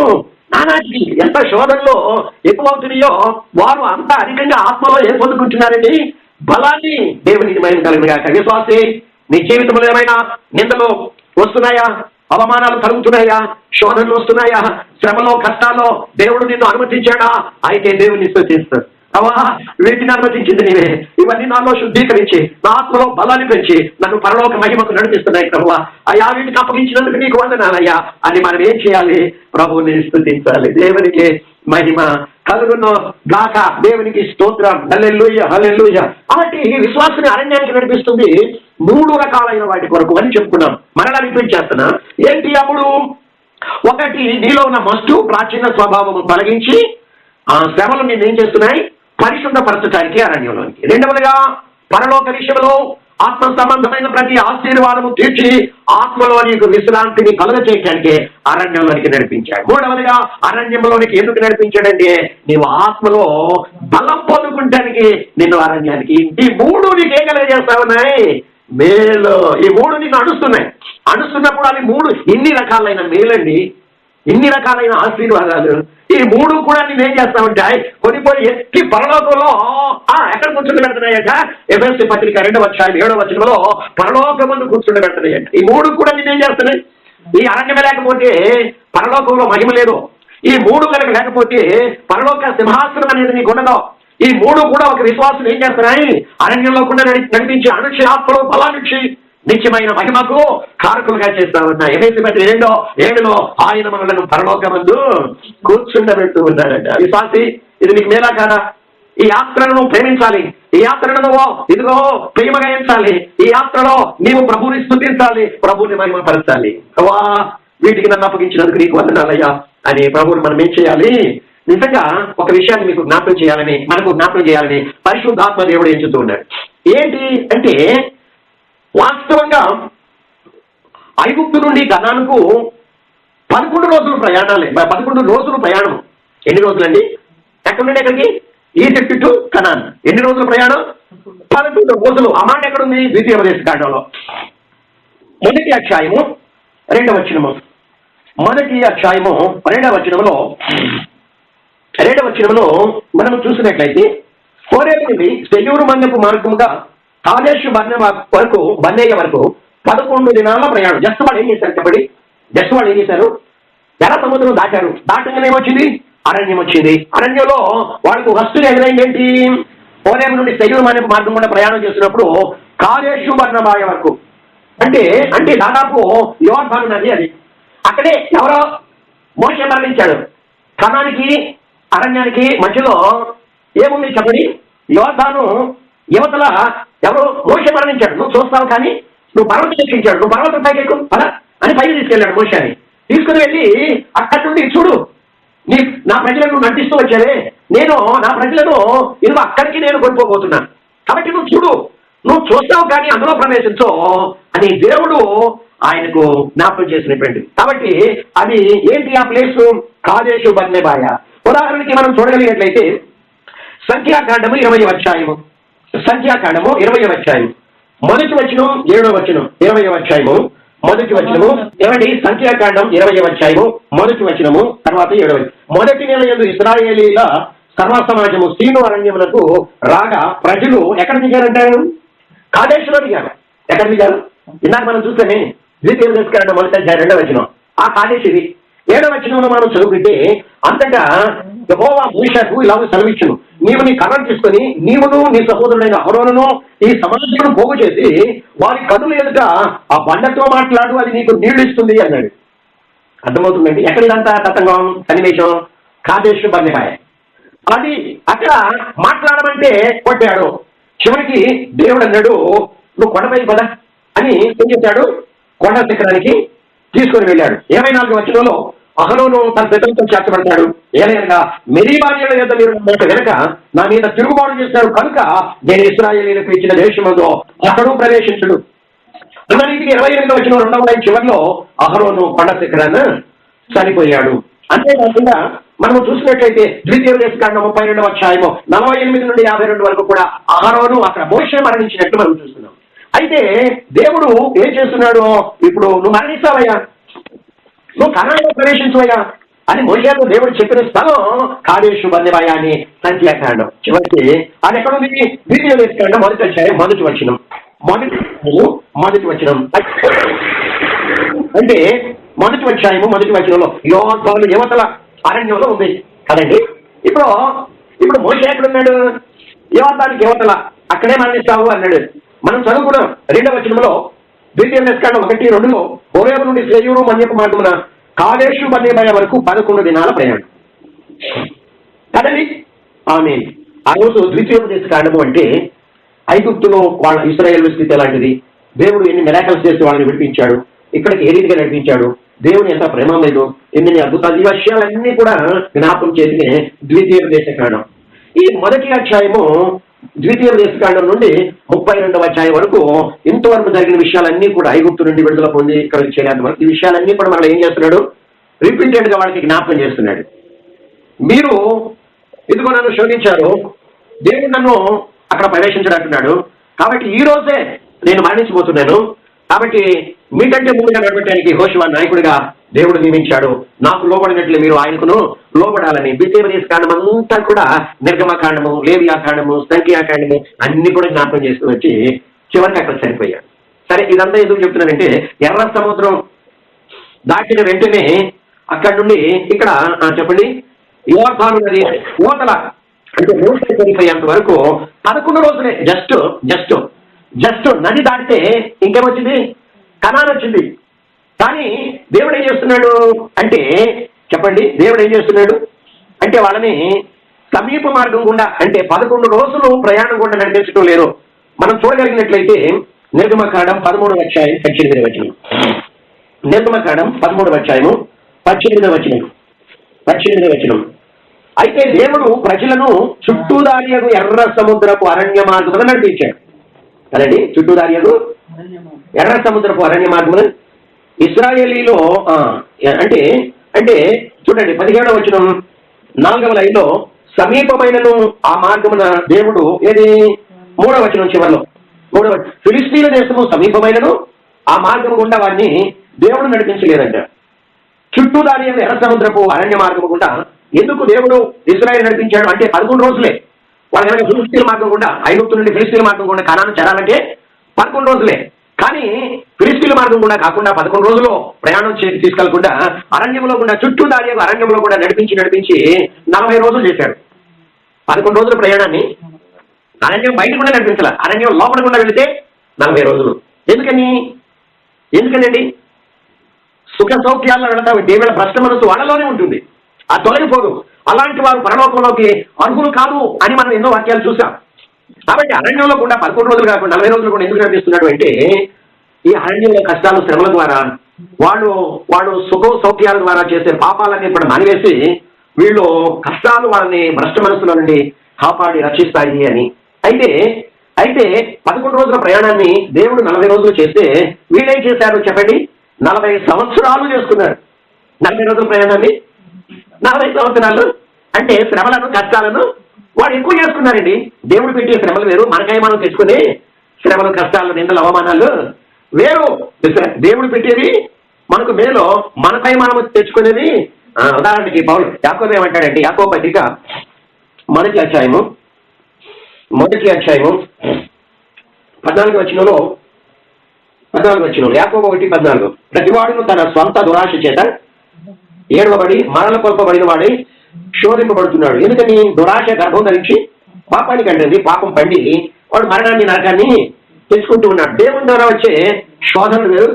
నానాటికి ఎంత శోధనలో ఎక్కువ అవుతున్నాయో వారు అంత అధికంగా ఆత్మలో ఏం పొందుకుంటున్నారండి? బలాన్ని. దేవునికి మహిమ కలుగును గాక. విశ్వాసి, నీ జీవితంలో ఏమైనా నిందలు వస్తున్నాయా, అవమానాలు కలుగుతున్నాయా, శోధనలు వస్తున్నాయా, శ్రమలో కష్టాల్లో దేవుడు నిన్ను అనుమతించాడా? అయితే దేవుని స్తుతిస్తాడు. అవా, వీటిని అనుమతించింది నీవే. ఇవన్నీ నాలో శుద్ధీకరించి నా ఆత్మలో బలాన్ని పెంచి నన్ను పరలోక మహిమకు నడిపిస్తున్నాయి ప్రభువా. అయ్యా, వీటిని అప్పగించినందుకు నీకు వందనాలయ్యా అని మనం ఏం చేయాలి? ప్రభువుని స్తుతించాలి. దేవునికి మహిమ కలుగును గాక. దేవునికి స్తోత్రం. హల్లెలూయా, హల్లెలూయా. కాబట్టి విశ్వాసాన్ని అరణ్యానికి నడిపిస్తుంది 3 రకాలైన వాటి కొరకు అని చెప్పుకున్నాం. మరలా రిపీట్ చేస్తున్నా. ఏంటి అప్పుడు? ఒకటి, నీలో ఉన్న మస్తు ప్రాచీన స్వభావం తొలగించి ఆ శ్రమలు నేను ఏం చేస్తున్నాయి? పరిశుద్ధపరచడానికి అరణ్యంలోనికి. రెండవదిగా, పరలోక విషయంలో ఆత్మ సంబంధమైన ప్రతి ఆశీర్వాదము తీర్చి ఆత్మలో నీకు విశ్రాంతిని కలుగ చేయడానికి అరణ్యంలోనికి నడిపించాడు. మూడవదిగా, అరణ్యంలోనికి ఎందుకు నడిపించాడంటే నీవు ఆత్మలో బలం పొందుకుంటానికి నిన్ను అరణ్యానికి. ఈ 3 నీకు ఏం కలగజేస్తా ఉన్నాయి? మేలు. ఈ 3 నిన్ను అడుస్తున్నప్పుడు అవి 3 ఇన్ని రకాలైన మేలండి, ఇన్ని రకాలైన ఆశీర్వాదాలు. ఈ 3 కూడా నేనేం చేస్తా ఉంటాయి? కొనిపోయి ఎత్తి పరలోకంలో ఎక్కడ కూర్చుండి పెడుతున్నాయట? ఎఫెసీ పత్రిక 2వ అధ్యాయం 7వ వచనంలో పరలోక ముందు కూర్చుండి పెడుతున్నాయట. ఈ 3 కూడా నేనేం చేస్తున్నాయి? ఈ అరణ్యమే లేకపోతే పరలోకంలో మహిమ లేదు. ఈ 3 కనుక లేకపోతే పరలోక సింహాసనం అనేది నీకు ఉండదు. ఈ 3 కూడా ఒక విశ్వాసం ఏం చేస్తున్నాయి? అరణ్యంలో కూడా నడిపించి అనుక్ష ఆత్మలో బలాన్నిచ్చి నిత్యమైన మహిమకు కారకులుగా చేస్తా ఉన్నా. ఎఫెసీ పత్రిక 2:7 ఆయన మనలను పరలోకమందు కూర్చుండబెడుతూ ఉన్నాడట. విశ్వాసి, ఇది నీకు మేలా కాదా? ఈ యాత్రను ప్రేమించాలి. ఈ యాత్రను ఇదిగో ప్రేమగా ఎంచాలి. ఈ యాత్రలో నీవు ప్రభువుని స్తుతించాలి, ప్రభువుని మహిమపరచాలి. వా, వీటికి నన్ను అప్పగించినందుకు నీకు వందనాలయ్యా అని ప్రభువుని మనం ఏం చేయాలి? నిజంగా ఒక విషయాన్ని మనకు జ్ఞాపకం చేయాలని పరిశుద్ధాత్మ దేవుడు ఎంచుతూ ఉన్నాడు. ఏంటి అంటే, వాస్తవంగా ఐగుప్తు నుండి కనానుకు 11 రోజులు ప్రయాణాలే. 11 రోజులు ప్రయాణం. ఎన్ని రోజులండి? ఎక్కడి నుండి ఎక్కడికి? ఈజిప్ట్ టు కనాన్ ఎన్ని రోజుల ప్రయాణం? 11 రోజులు. ఆ మాట ఎక్కడుంది? ద్వితీయోపదేశకాండంలో మొదటి అధ్యాయము 2వ వచనము. మొదటి అధ్యాయము 2వ వచనంలో మనం చూసినట్లయితే హోరేబు నుండి సెయూరు మన్యపు మార్గముగా కాదేషు బర్నేయ వరకు 11 దినాల ప్రయాణం. జస్ట్ వాళ్ళు ఏం చేశారు చెప్పండి? వాళ్ళు ఏం చేశారు? ఎర్ర సముద్రం దాటారు. దాటంగానే ఏమొచ్చింది? అరణ్యం వచ్చింది. అరణ్యంలో వాళ్ళకు వస్తువులు ఎదురైంది ఏంటి? హోరేబు నుండి సెయూరు మన్యపు మార్గం కూడా ప్రయాణం చేసినప్పుడు కాదేషు బర్నేయ వరకు అంటే దాదాపు యోర్దాను నది అది. అక్కడే ఎవరో మోషే మరణించాడు. కనానికి అరణ్యానికి మధ్యలో ఏముంది చెప్పండి? యోర్దాను యువతల ఎవరో మోషే మరణించాడు. నువ్వు చూస్తావు కానీ నువ్వు పర్వతం ఎక్కించాడు. నువ్వు పర్వతం పైకెక్కు పదా అని పైకి తీసుకెళ్ళాడు మోషేని. తీసుకుని వెళ్ళి అక్కడి నుండి చూడు, నా ప్రజలను నటిస్తూ వచ్చావే, నేను నా ప్రజలను ఇదిగో అక్కడికి నేను కొనుక్కోబోతున్నాను, కాబట్టి నువ్వు చూడు, నువ్వు చూస్తావు కానీ అందులో ప్రవేశించో అని దేవుడు ఆయనకు జ్ఞాపకం చేసినటువంటి. కాబట్టి అది ఏంటి ఆ ప్లేసు? కాదేషు బర్నేయ. ఉదాహరణకి మనం చూడగలిగినట్లయితే సంఖ్యాకాండము 20వ అధ్యాయము. సంఖ్యాకాండము 20వ అధ్యాయం మొదటి వచనం 7వ వచనం. 20వ అధ్యాయము మొదటి వచనము. ఏమండి? సంఖ్యాకాండం 20వ అధ్యాయము మొదటి వచనము తర్వాత 7వ. మొదటి నెల యందు ఇశ్రాయేలీల సర్వ సమాజము సీను అరణ్యములకు రాగా ప్రజలు ఎక్కడ దిగారంటారు? కాదేశులో దిగారు. ఎక్కడ దిగారు? ఇందాక మనం చూస్తేనే ద్వితీయోపదేశకాండం మొదటి అధ్యాయం 2వ వచనం. ఆ కాదేశ్ ఇది. 7వ వచనంలో మనం చదువుకుంటే అంతటా యెహోవా మోషేకు ఇలా సెలవిచ్చును, నీవు నీ కర్రను తీసుకొని నీవును నీ సహోదరుడైన అహరోనును ఈ సమాజమును పోగు చేసి వారి కనుల ఎదుట ఆ బండతో మాట్లాడు, అది నీకు నీళ్లు ఇస్తుంది అన్నాడు. అర్థమవుతుందండి? ఎక్కడిదంతా తతంగం సన్నివేశం? కాదేషు బర్నేయ. అది అక్కడ మాట్లాడమంటే కొట్టాడు. చివరికి దేవుడు అన్నాడు, నువ్వు కొండపై పదా అని ఏం చేశాడు? కొండ శిఖరానికి తీసుకొని వెళ్ళాడు. 24వ వచనంలో అహరోను తన పితలతో చేర్చబడతాడు. ఏలైనా మెరీబానీయుల యొద్ద మీరు వెనక నా మీద తిరుగుబాటు చేశారు కనుక నేను ఇశ్రాయేలీయులకు ఇచ్చిన దేశంలో అతడు ప్రవేశించుడు అన్న రీతికి 28వ వచనం 2వ లైన్ చివరిలో అహరోను కొండ శిఖరాన్ని చనిపోయాడు. అంతేకాకుండా మనం చూసినట్లయితే ద్వితీయోపదేశకాండం 32వ అధ్యాయము 48 నుండి 52 వరకు కూడా అహరోను అక్కడ మోషే మరణించినట్లు మనం చూస్తున్నాం. అయితే దేవుడు ఏం చేస్తున్నాడు? ఇప్పుడు నువ్వు మరణిస్తావయ్యా, నువ్వు కనానులో ప్రవేశించవయ్యా అని మోషేకు దేవుడు చెప్పిన స్థలం కాదేషు బర్నేయ అని సంఖ్యాకాండం. చివరికి అది ఎక్కడ ఉంది? ద్వితీయోపదేశకాండం మొదటి అధ్యాయం మొదటి వచనం. మొదటి వచనం అంటే మొదటి అధ్యాయము మొదటి వచనంలో యోర్దాను యువతల అరణ్యంలో ఉంది కదండి. ఇప్పుడు మోషే ఎక్కడున్నాడు? యోర్దానికి యువతల, అక్కడే మరణిస్తావు అన్నాడు. మనం చదువుకున్నాం 2వ వచనంలో ద్వితీయోపదేశకాండం 1:2లో హోరేబు నుండి సెయూరు మన్యపు మార్గమున కాదేషు బర్నేయ వరకు 11 దినాల ప్రయాణం కదండి. ఆమేన్. ఆ రోజు ద్వితీయోపదేశకాండము అంటే ఐగుప్తులో వాళ్ళ ఇశ్రాయేలు స్థితి ఎలాంటిది, దేవుడు ఎన్ని మిరాకిల్స్ చేసి వాళ్ళని విడిపించాడు, ఇక్కడికి ఏ రీతిగా నడిపించాడు, దేవుని ఎంత ప్రేమమేదు, ఎన్ని అద్భుతాలు, ఈ విషయాలన్నీ కూడా జ్ఞాపకం చేసిన ద్వితీయోపదేశకాండం. ఈ మొదటి అధ్యాయము ద్వితీయోపదేశకాండం నుండి 32వ అధ్యాయం వరకు ఇంతవరకు జరిగిన విషయాలన్నీ కూడా ఐగుప్తు నుండి విడుదల పొంది ఇక్కడికి చేరేంత వరకు ఈ విషయాలన్నీ కూడా మనం ఏం చేస్తున్నాడు? రిపీటెడ్ గా వాళ్ళకి జ్ఞాపకం చేస్తున్నాడు. మీరు ఇదిగో నన్ను శోధించారు, దేవుడు నన్ను అక్కడ ప్రవేశించడంటున్నాడు, కాబట్టి ఈ రోజే నేను మరణించబోతున్నాను, కాబట్టి మీకంటే ముందుగా నడవడానికి యెహోషువ నాయకుడిగా దేవుడు నియమించాడు, నాకు లోబడినట్లు మీరు ఆయనకును లోబడాలని. ద్వితీయోపదేశకాండం అంతా కూడా నిర్గమకాండము, లేవియాకాండము, సంఖ్యాకాండము అన్ని కూడా జ్ఞాపకం చేస్తూ వచ్చి చివరికి అక్కడ చనిపోయాడు. సరే, ఇదంతా ఎందుకు చెప్తున్నానంటే ఎర్ర సముద్రం దాటిన వెంటనే అక్కడి నుండి ఇక్కడ చెప్పండి యోర్దాను నది ఓతల అంటే మోషే చనిపోయేంత వరకు 11 రోజులే. జస్ట్ నది దాటితే ఇంకేమొచ్చింది? కనాన్ వచ్చింది. కానీ దేవుడు ఏం చేస్తున్నాడు అంటే చెప్పండి, దేవుడు ఏం చేస్తున్నాడు అంటే వాళ్ళని సమీప మార్గం గుండా అంటే 11 రోజులు ప్రయాణం గుండా నడిపించడం లేదు. మనం చూడగలిగినట్లయితే నిర్గమకాండం 13వ అధ్యాయం 18వ వచనం. నిర్గమకాండం 13వ అధ్యాయము 18వ వచనం. అయితే దేవుడు ప్రజలను చుట్టూదారియగు ఎర్ర సముద్రపు అరణ్య మార్గమున నడిపించాడు కదండి. చుట్టూదారియగు ఎర్ర సముద్రపు అరణ్య మార్గమున ఇశ్రాయేలీలో అంటే చూడండి 17వ వచనం 4వ లైన్లో సమీపమైనను ఆ మార్గమున దేవుడు ఏది 3వ వచనం చివరిలో ఫిలిష్తీయుల దేశము సమీపమైనను ఆ మార్గము గుండా వారిని దేవుడు నడిపించలేదంట. చుట్టూ దాని ఎర్ర సముద్రపు అరణ్య మార్గము గుండా ఎందుకు దేవుడు ఇశ్రాయేలు నడిపించాడు అంటే 11 రోజులే. వాళ్ళ కనుక ఫిలిష్తీయుల మార్గం గుండా ఐగుప్తు నుండి ఫిలిష్తీయుల మార్గం గుండా కనాను చేరాలంటే 11 రోజులే. కానీ ఫిలిష్తీయుల మార్గం గుండా కాకుండా 11 రోజులు ప్రయాణం చేసి తీసుకెళ్లకుండా అరణ్యంలో గుండా చుట్టూ దాని అరణ్యంలో కూడా నడిపించి 40 రోజులు చేశాడు. 11 రోజుల ప్రయాణాన్ని అరణ్యం బయట కూడా నడిపించాల, అరణ్యం లోపల కూడా వెళితే 40 రోజులు. ఎందుకనండి? సుఖ సౌఖ్యాల్లో వెళతావు, దేవుళ్ళ భ్రష్ట మనసు వాళ్ళలోనే ఉంటుంది, ఆ తొలగిపోదు. అలాంటి వారు పరలోకంలోకి అర్హులు కాదు అని మనం ఎన్నో వాక్యాలు చూసాం. కాబట్టి అరణ్యంలో కూడా 11 రోజులు కాకుండా 40 రోజులు కూడా ఎందుకు నడిపిస్తున్నాడు అంటే ఈ అరణ్యంలో కష్టాలు శ్రమల ద్వారా వాళ్ళు సుఖ సౌఖ్యాల ద్వారా చేసే పాపాలన్నీ కూడా మానివేసి వీళ్ళు కష్టాలు వాళ్ళని భ్రష్ట మనసుల నుండి కాపాడి రక్షిస్తాయి అని. అయితే 11 రోజుల ప్రయాణాన్ని దేవుడు 40 రోజులు చేస్తే వీళ్ళేం చేశారు చెప్పండి? 40 సంవత్సరాలు చేసుకున్నారు. 40 రోజుల ప్రయాణాన్ని 40 సంవత్సరాలు అంటే శ్రమలను కష్టాలను వాడు ఎక్కువ చేసుకున్నారండి. దేవుడు పెట్టే శ్రమలు వేరు, మనకై మనం తెచ్చుకునే శ్రమలు కష్టాలు నిందలు అవమానాలు వేరు. దేవుడు పెట్టేది మనకు మేలో, మనపై మనము తెచ్చుకునేది. ఉదాహరణకి పౌలు యాకోబు ఏమంటాడంటే యాకోబు పత్రిక మొదటి అధ్యాయము 14వ వచనంలో యాకోబు 1:14 ప్రతివాడును తన స్వంత దురాశ చేత ఏడవబడి మరల కొల్పబడిన వాడి శోధింపబడుతున్నాడు. ఎందుకని? దురాశ గర్భం ధరించి పాపానికి అంటుంది, పాపం పండి వాడు మరణాన్ని నరకాన్ని తెచ్చుకుంటూ ఉన్నాడు. దేవుని ద్వారా వచ్చే శోధనలు వేరు,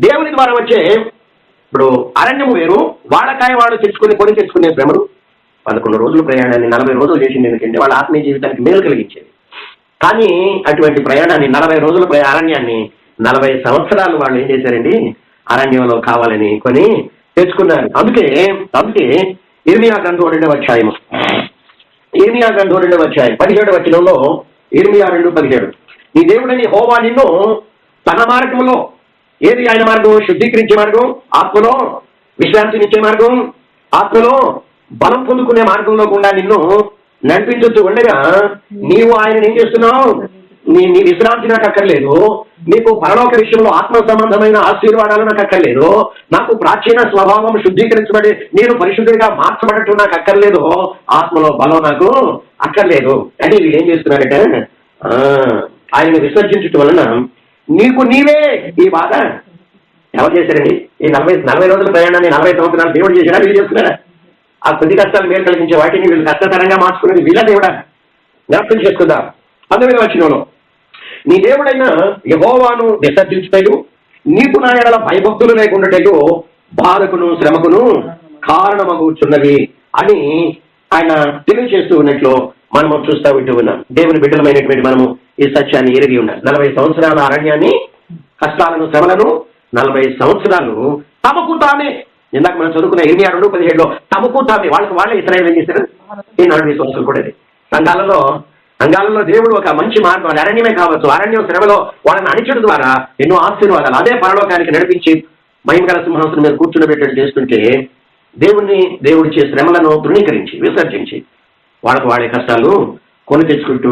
దేవుని ద్వారా వచ్చే ఇప్పుడు అరణ్యము వేరు, వాడకాయ వాడు కొని తెచ్చుకునే శ్రమలు. 11 రోజుల ప్రయాణాన్ని 40 రోజులు చేసింది. ఎందుకంటే వాళ్ళ ఆత్మీయ జీవితానికి మేలు కలిగించేది. కానీ అటువంటి ప్రయాణాన్ని 40 రోజుల అరణ్యాన్ని 40 సంవత్సరాలు వాళ్ళు ఏం చేశారండి? అరణ్యంలో కావాలని కొని తెచ్చుకున్నారు. అందుకే ఇర్మియా గ్రంథం 2వ అధ్యాయం 17వ వచనంలో ఇర్మియా 2:17 నీ దేవుడని యెహోవా నిన్ను తన మార్గంలో ఏది ఆయన మార్గం? శుద్ధీకరించే మార్గం, ఆత్మలో విశ్రాంతినిచ్చే మార్గం, ఆత్మలో బలం పొందుకునే మార్గంలో గుండా నిన్ను నడిపించొచ్చు ఉండగా నీవు ఆయన ఏం చేస్తున్నావు? నీ విశ్రాంతి నాకు అక్కర్లేదు, నీకు పరలోక విషయంలో ఆత్మ సంబంధమైన ఆశీర్వాదాలు నాకు అక్కర్లేదు, నాకు ప్రాచీన స్వభావం శుద్ధీకరించబడి నేను పరిశుద్ధిగా మార్చబడటం నాకు అక్కర్లేదు, ఆత్మలో బలం నాకు అక్కర్లేదు అంటే వీళ్ళు ఏం చేస్తున్నారంటే ఆయన విసర్జించటం వలన నీకు నీవే ఈ బాధ ఎవరు చేశారండి? ఈ 40 రోజుల ప్రయాణాన్ని 40 సంవత్సరాలు దేవుడు చేశాడా? వీళ్ళు చేస్తున్నారా? ఆ కొద్ది కష్టాలు మేలు కలిగించే వాటిని వీళ్ళు కష్టతరంగా మార్చుకునేది వీళ్ళ దేవుడా? జ్ఞాపకం చేసుకుందాం. 19వ వచనంలో నీ దేవుడైన యెహోవాను విసర్జించుటయు నీకు నా ఎడల భయభక్తులు లేకుండాటయు బాధకును శ్రమకును కారణమగుచున్నవి అని ఆయన తెలియజేస్తూ ఉన్నట్లు మనము చూస్తూ వింటూ ఉన్నాం. దేవుని బిడ్డలమైనటువంటి మనము ఈ సత్యాన్ని ఎరిగి ఉన్నాం. 40 సంవత్సరాల అరణ్యాన్ని, కష్టాలను, శ్రమలను 40 సంవత్సరాలు తమకు తామే, ఇందాక మనం చదువుకున్న ఇర్మియా 2:17 తమకు తామే వాళ్ళే ఇశ్రాయేలు ఏం చేశారు? ఈ 40 సంవత్సరాలు కూడా అంగాలలో దేవుడు ఒక మంచి మార్గం, అది అరణ్యమే కావచ్చు, అరణ్యం శ్రమలో వాళ్ళని అణిచడం ద్వారా ఎన్నో ఆశీర్వాదాలు అదే పరలోకానికి నడిపించి మహిమగల సింహాసనం మీద కూర్చుండబెట్టడం చేస్తుంటే దేవుడు చే శ్రమలను తృణీకరించి విసర్జించి వాళ్ళకు వాడే కష్టాలు కొని తెచ్చుకుంటూ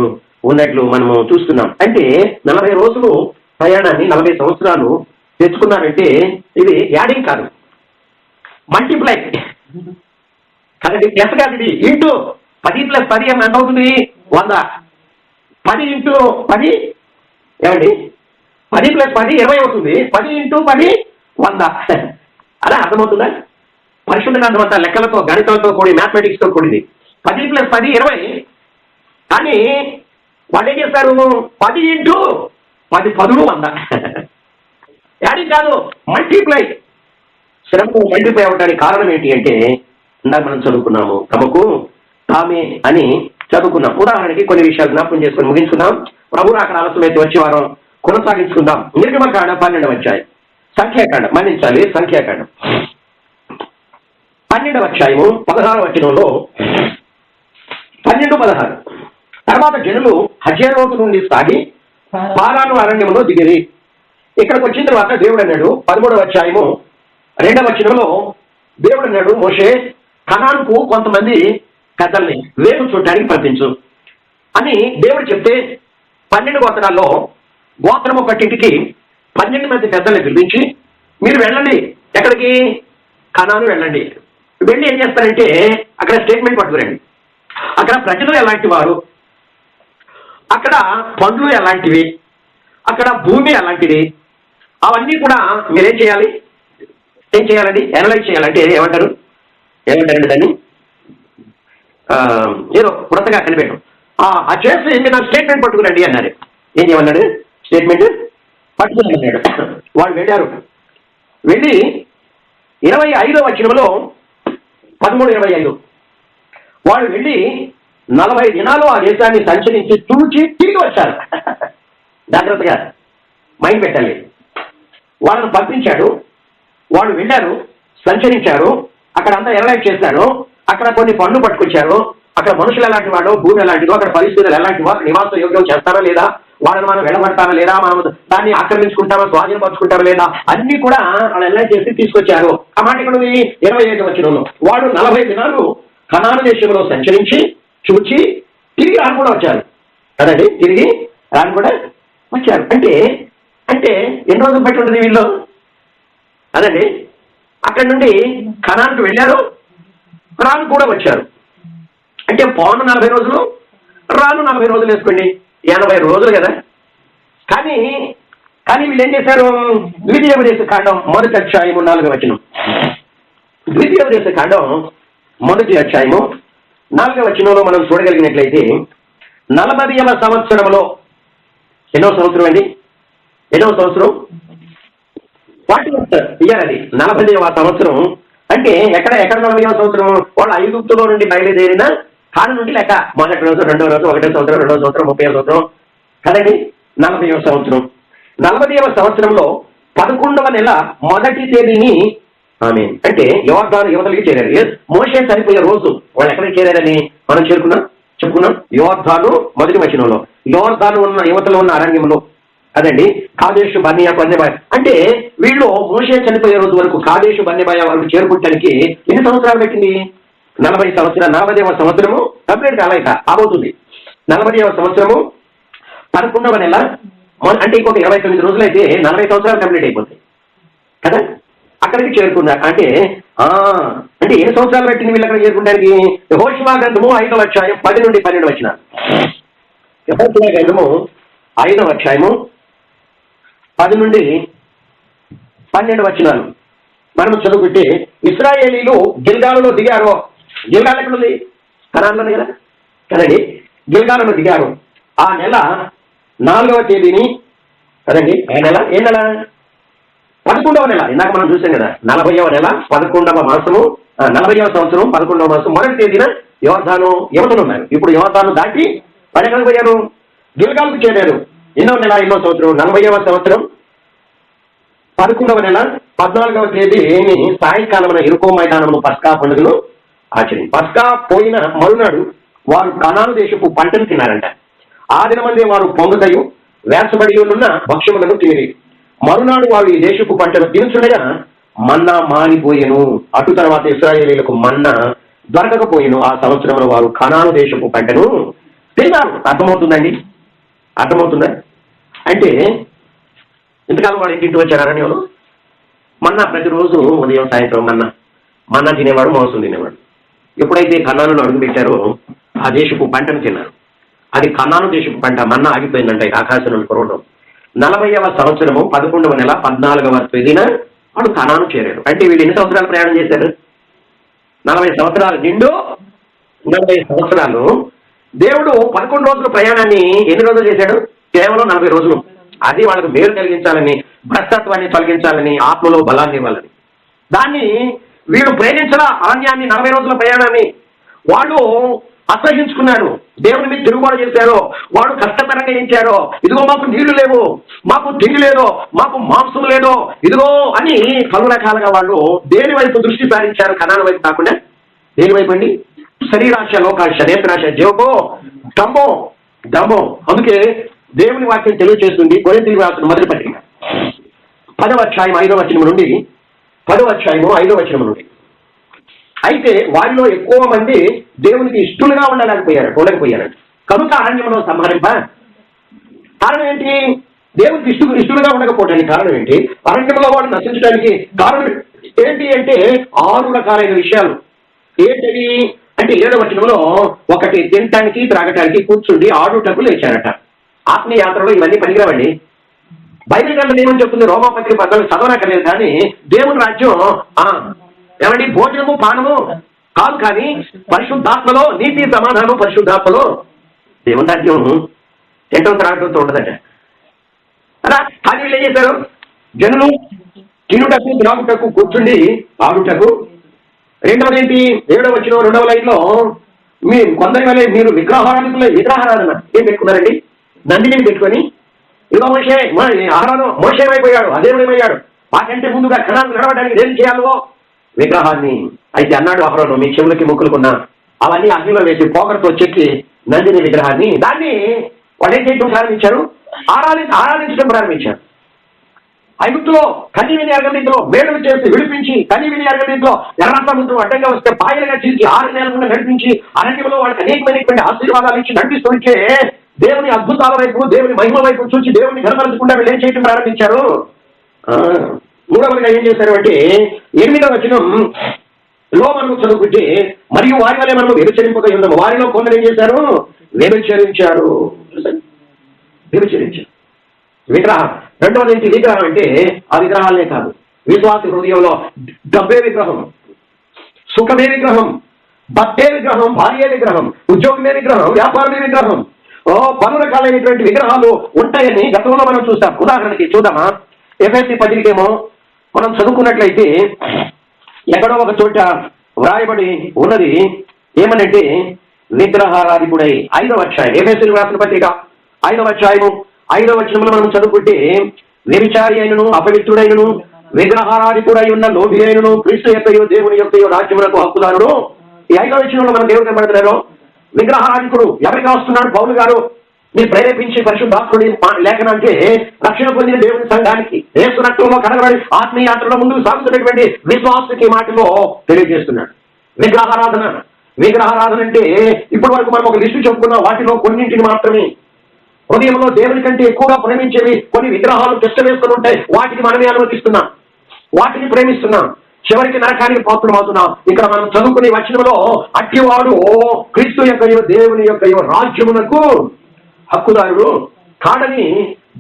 ఉన్నట్లు మనము చూస్తున్నాం. అంటే 40 రోజులు ప్రయాణాన్ని 40 సంవత్సరాలు తెచ్చుకున్నారంటే ఇది యాడింగ్ కాదు, మల్టిప్లై కాబట్టి ప్లస్ కాదు, ఇది ఇంటూ 10 + 10 ఎంత అవుతుంది? 100. 10 × 10 ఏమండి? 10 + 10 20 అవుతుంది. 10 × 10 100. అలా అర్థమవుతుందా? పరిశుద్ధ గ్రంథం అంతా లెక్కలతో, గణితంతో కూడి, మ్యాథమెటిక్స్తో కూడింది. 10 + 10 20. కానీ వాళ్ళు ఏం చేస్తారు? 10 × 10 10 100. యాడింగ్ కాదు, మల్టిప్లై. శ్రమకు మల్టిప్లై అవ్వడానికి కారణం ఏంటి అంటే ఇందాక మనం చదువుకున్నాము, తమకు తామే అని చదువుకున్నాం. ఉదాహరణకి కొన్ని విషయాలు జ్ఞాపకం చేసుకొని ముగించుకుందాం. ప్రభు అక్కడ ఆలస్యమైతే వచ్చే వారం కొనసాగించుకుందాం. నిర్గమకాండ 12వ అధ్యాయం, సంఖ్యాకాండం 12వ అధ్యాయము 16వ వచనంలో 12-16 తర్వాత జనులు హజేరోతు నుండి సాగి పారాను అరణ్యంలో దిగిరి. ఇక్కడికి వచ్చిన తర్వాత దేవుడు అన్నాడు 13వ అధ్యాయము 2వ వచనంలో దేవుడు అన్నాడు, మోషే కనానుకు కొంతమంది పెద్దల్ని వేరు చూడడానికి పంపించు అని దేవుడు చెప్తే 12 గోత్రాల్లో గోత్రం ఒకటింటికి 12 మంది పెద్దల్ని పిలిపించి మీరు వెళ్ళండి, ఎక్కడికి? కనాను వెళ్ళండి. వెళ్ళి ఏం చేస్తారంటే అక్కడ స్టేట్మెంట్ పట్టుకురండి. అక్కడ ప్రజలు ఎలాంటి వారు, అక్కడ పండ్లు ఎలాంటివి, అక్కడ భూమి ఎలాంటిది, అవన్నీ కూడా మీరేం చేయాలి? ఏం చేయాలండి? అనలైజ్ చేయాలంటే ఏమంటారండి దాన్ని? ఏదో కొత్తగా కనిపెట్టాం. ఆ చేసి మీరు స్టేట్మెంట్ పట్టుకురండి అన్నారు. ఏం చేయమన్నాడు? స్టేట్మెంట్ పట్టుకుని అన్నాడు. వాళ్ళు వెళ్ళారు. వెళ్ళి 25వ వచనంలో 13:25 వాళ్ళు వెళ్ళి 40 దినాలు ఆ దేశాన్ని సంచరించి చూచి తిరిగి వచ్చారు. జాగ్రత్తగా మైండ్ పెట్టాలి. వాళ్ళని పంపించాడు, వాళ్ళు వెళ్ళారు, సంచరించారు, అక్కడంతా ఎనలైజ్ చేశారు. అక్కడ కొన్ని పనులు పట్టుకొచ్చారు. అక్కడ మనుషులు ఎలాంటి వాడు, భూమి ఎలాంటిదో, అక్కడ పరిస్థితులు ఎలాంటివో, అక్కడ నివాస యోగ్యం చేస్తారా లేదా, వాళ్ళని మనం వెళ్ళబడతారా లేదా, మనం దాన్ని ఆక్రమించుకుంటామా, స్వాధీనపరుచుకుంటారా లేదా, అన్ని కూడా వాళ్ళు ఎనలైజ్ చేసి తీసుకొచ్చారు. ఆ మాట ఇక్కడ 25వ వచనంలో వాడు 40 దినాలు కనాను దేశంలో సంచరించి చూచి తిరిగి రాను కూడా వచ్చారు కదండి. తిరిగి రాను కూడా వచ్చారు. అంటే ఎన్ని రోజులు బట్టి ఉంటుంది వీళ్ళు? అదండి, అక్కడి నుండి కనానుకు వెళ్ళారు, రాను కూడా వచ్చారు. అంటే పోను 40 రోజులు, రాను 40 రోజులు వేసుకోండి, 80 రోజులు కదా. కానీ వీళ్ళు ఏం చేశారు? ద్వితీయోపదేశ కాండం 1వ అధ్యాయము 4వ వచనం. ద్వితీయోపదేశ కాండం 1వ అధ్యాయము 4వ వచనంలో మనం చూడగలిగినట్లయితే 40వ సంవత్సరంలో, ఎన్నో సంవత్సరం అండి? ఎన్నో సంవత్సరం? 40th ఇయర్ అది, 40వ సంవత్సరం. అంటే ఎక్కడ 40వ సంవత్సరం? వాళ్ళు ఐగుప్తులో నుండి బయలుదేరిన కాలం నుండి లెక్క. మొదటి రోజు, 2వ రోజు, 1వ సంవత్సరం, 2వ సంవత్సరం, 30వ సంవత్సరం కదండి. 40వ సంవత్సరం. 40వ సంవత్సరంలో 11వ నెల 1వ తేదీని అంటే యోర్దాను యువతలకి చేరారు. మోషే చనిపోయే రోజు వాళ్ళు ఎక్కడికి చేరారని మనం చెప్పుకున్నాం. యోర్దాను 1వ వచనంలో యోర్దాను ఉన్న యువతలో ఉన్న అరణ్యంలో అదండి కాదేశు బర్నియా బర్నెబాయ. అంటే వీళ్ళు మోషే చనిపోయే రోజు వరకు కాదేశు బర్నెబాయ వరకు చేరుకుంటానికి ఎన్ని సంవత్సరాలు పెట్టింది? 40 సంవత్సరాలు. 40వ సంవత్సరము కంప్లీట్ కాలేక కాబోతుంది. 40వ సంవత్సరము 11వ నెల, అంటే ఇంకొక 29 రోజులు అయితే 40 సంవత్సరాలు కంప్లీట్ అయిపోతాయి కదా. అక్కడికి చేరుకున్నారు. అంటే ఎన్ని సంవత్సరాలు పెట్టింది వీళ్ళు అక్కడ చేరుకుంటానికి? యెహోషువ గ్రంథము 5వ అధ్యాయం 10 నుండి 12 వచనాలు. యెహోషువ గ్రంథము 5వ అధ్యాయము 10 నుండి 12 వచనాలు మనం చదువుకుంటే, ఇశ్రాయేలీలు గిల్గాలులో దిగారు. గిల్గాల్ ఎక్కడుంది? కనాన్లోనే కదా కదండి. గిల్గాలులో దిగారు. ఆ నెల 4వ తేదీని కదండి. ఆ నెల ఏ నెల? 11వ నెల. ఇందాక మనం చూసాం కదా, 40వ నెల 11వ మాసము, 40వ సంవత్సరం 11వ మాసం 1వ తేదీన యోర్దాను యువతలు ఉన్నారు. ఇప్పుడు యోర్దాను దాటి వాళ్ళు ఎక్కడికి పోయారు? గిల్గాల్కు చేరారు. ఎన్నో నెల? ఎన్నో సంవత్సరం? 40వ సంవత్సరం 11వ నెల 14వ తేదీని సాయంకాలమైన ఇరుకో మైదానంలో పస్కా పండుగను ఆచరించారు. పస్కా పోయిన మరునాడు వారు కనాను దేశపు పంటను తిన్నారంట. ఆ దినమందే వారు పొంగుతయు వేసబడి ఉన్న భక్ష్యములను తిని, మరునాడు వారు ఈ దేశపు పంటను తినుచుండగా మన్నా మానిపోయెను. అటు తర్వాత ఇశ్రాయేలీలకు మన్నా దొరకకపోయెను. ఆ సంవత్సరంలో వారు కనాను దేశపు పంటను తిన్నారు. అర్థమవుతుందండి? అర్థమవుతుందా? అంటే ఇంతకాలం వాడు ఇంటింటి వచ్చారు అరణ్యంలో. మన్నా ప్రతిరోజు ఉదయం సాయంత్రం మన్నా తినేవాడు, మాంసం తినేవాడు. ఎప్పుడైతే కనానులో అడుగు పెట్టారో ఆ దేశపు పంటను తిన్నారు. అది కనాను దేశపు పంట. మన్నా ఆగిపోయిందంటే ఆకాశం నుండి కురవడం. 40వ సంవత్సరము 11వ నెల 14వ తేదీన వాడు కనాను చేరాడు. అంటే వీళ్ళు ఎన్ని సంవత్సరాలు ప్రయాణం చేశారు? 40 సంవత్సరాలు నిండు 40 సంవత్సరాలు. దేవుడు 11 రోజుల ప్రయాణాన్ని ఎన్ని రోజులు చేశాడు? కేవలం 40 రోజులు. అది వాళ్ళకు మేలు కలిగించాలని, భ్రష్టత్వాన్ని తొలగించాలని, ఆత్మలో బలాన్ని ఇవ్వాలని. దాన్ని వీళ్ళు ప్రేమించరా? అరణ్యాన్ని 40 రోజుల ప్రయాణాన్ని వాళ్ళు అసహించుకున్నారు. దేవుని మీద తిరుగుబాటు చేశారో, వాడు కష్టతరంగా ఇచ్చారో, ఇదిగో మాకు నీళ్లు లేవు, మాకు తిండి లేదో, మాకు మాంసం లేదో, ఇదిగో అని పలు రకాలుగా వాళ్ళు దేని వైపు దృష్టి సారించారు? కనాను వైపు కాకుండా దేని వైపు అండి? శరీరాశ, లోకాశ, నేత్రాశ, జీవకో, డంబం. అందుకే దేవుని వాక్యం తెలియజేస్తుంది. కొరింథీయులకు రాసిన మొదటి పత్రిక 10వ అధ్యాయం 5వ వచనం నుండి 10వ అధ్యాయము 5వ వచనం నుండి అయితే వారిలో ఎక్కువ మంది దేవునికి ఇష్టలుగా ఉండలేకపోయారు. కనుక అరణ్యంలో సంహరింప. కారణం ఏంటి? దేవునికి ఇష్టలుగా ఉండకపోవడానికి కారణం ఏంటి? అరణ్యంలో వాడు నశించడానికి కారణం ఏంటి అంటే 6 రకాలైన విషయాలు. ఏంటవి అంటే 7వ వచనంలో ఒకటి తినటానికి త్రాగటానికి కూర్చుండి ఆడుటకు లేచారట. ఆత్మీయ యాత్రలో ఇవన్నీ పనికిరావండి. బైబిల్ గ్రంథం ఏమని చెప్తుంది? రోమాపత్రిక 14 చదవనక్కర్లేదు. కానీ దేవుని రాజ్యం ఏమండి భోజనము పానము కాదు, కానీ పరిశుద్ధాత్మలో నీతి సమాధానం. పరిశుద్ధాత్మలో దేవుని రాజ్యం తింటం త్రాగటంతో ఉండదట. అలా కానీ వీళ్ళు ఏం చేశారు? జనులు తినుటకు త్రాగుటకు కూర్చుండి ఆడుటకు. రెండవది ఏంటి? 7వ వచనం 2వ లైన్లో కొందరి వల్ల మీరు విగ్రహారాధన ఏం పెట్టుకున్నారండి? నందిని పెట్టుకొని ఇదో మోషే ఏమైపోయాడు, అదేమైపోయాడు, మాకంటే ముందుగా కణాలు నడవడానికి ఏం చేయాలో విగ్రహాన్ని. అయితే అన్నాడు అహరోను, మీ చెవులకి ముక్కులుకున్నా అవన్నీ అగ్నిలో వేసి పోకరతో చెక్కి నందిని విగ్రహాన్ని దాన్ని వాళ్ళు ఏం చేయడం ప్రారంభించారు? ఆరాధించడం ప్రారంభించారు. ఐగుప్తులో కనీవిని అరగలింతలో వేడులు చేసి విడిపించి కనీవిని అరగలింతలో ఎర్ర సముద్రం అడ్డంగా వస్తే పాయలుగా చీల్చి 6 నెలల ముందు నడిపించి అరణ్యంలో వాళ్ళకి అనేకమైనటువంటి ఆశీర్వాదాలు ఇచ్చి నడిపిస్తుంటే దేవుని అద్భుతాల వైపు దేవుని మహిమ వైపు చూసి దేవుని కనపరచకుండా వీళ్ళు ఏం చేయడం ప్రారంభించారు? 3వదిగా ఏం చేశారు అంటే 8వ వచనంలో మనం చదువుకుంటే మరియు వారి వల్లే మనం వ్యభిచరింపగా ఉన్నాము. వారిలో కొందరు ఏం చేశారు? వ్యభిచరించారు. విగ్రహం. రెండవది ఏంటి? విగ్రహం అంటే ఆ విగ్రహాలనే కాదు, విశ్వాస హృదయంలో డబ్బే విగ్రహం, సుఖమే విగ్రహం, బట్టే విగ్రహం, భార్య విగ్రహం, ఉద్యోగమే విగ్రహం, వ్యాపారమే విగ్రహం, పలు రకాలైనటువంటి విగ్రహాలు ఉంటాయని గతంలో మనం చూస్తాం. ఉదాహరణకి చూద్దామా? ఎఫెసీ 10 మనం చదువుకున్నట్లయితే ఎక్కడో ఒక చోట వ్రాయబడి ఉన్నది ఏమనంటే విగ్రహారాధికుడై. 5వ అధ్యాయం ఎఫెసీ రాసిన పత్రిక 5వ అధ్యాయము 5వ వచనంలో మనం చదువుకుంటే వ్యభిచారి అయినను అపవిత్రుడైనను విగ్రహారాధికుడై ఉన్న లోభి అయినను క్రీస్తు యొక్కయో దేవుని యొక్కయో రాజ్యములకు హక్కుదారుడు. ఈ 5వ వచనంలో మనం దేవుడు కనబడుతున్నారు. విగ్రహారాధికుడు ఎవరికి వస్తున్నాడు? పౌలు గారు మీరు ప్రేరేపించి పరిశుద్ధాత్ముడి లేఖనంటే రక్షణ పొందిన దేవుని సంఘానికి యేసు రక్తంలో కనబడి ఆత్మీయ యాత్రలో ముందుకు సాగుతున్నటువంటి విశ్వాసకి మాటలో తెలియజేస్తున్నాడు. విగ్రహారాధన అంటే ఇప్పటి వరకు మనం ఒక లిస్టు చెప్పుకున్నాం. వాటిలో కొన్నింటిని మాత్రమే. హృదయంలో దేవుని కంటే ఎక్కువగా ప్రేమించేవి కొన్ని విగ్రహాలు తిష్ట వేసుకుని ఉంటాయి. వాటిని మనమే అనుమతిస్తున్నాం, వాటిని ప్రేమిస్తున్నాం, చివరికి నరకానికి పాత్రమవుతున్నాం. ఇక్కడ మనం చదువుకునే వచనంలో అట్టివాడు క్రీస్తు యొక్కయో దేవుని యొక్కయో రాజ్యమునకు హక్కుదారుడు కాడని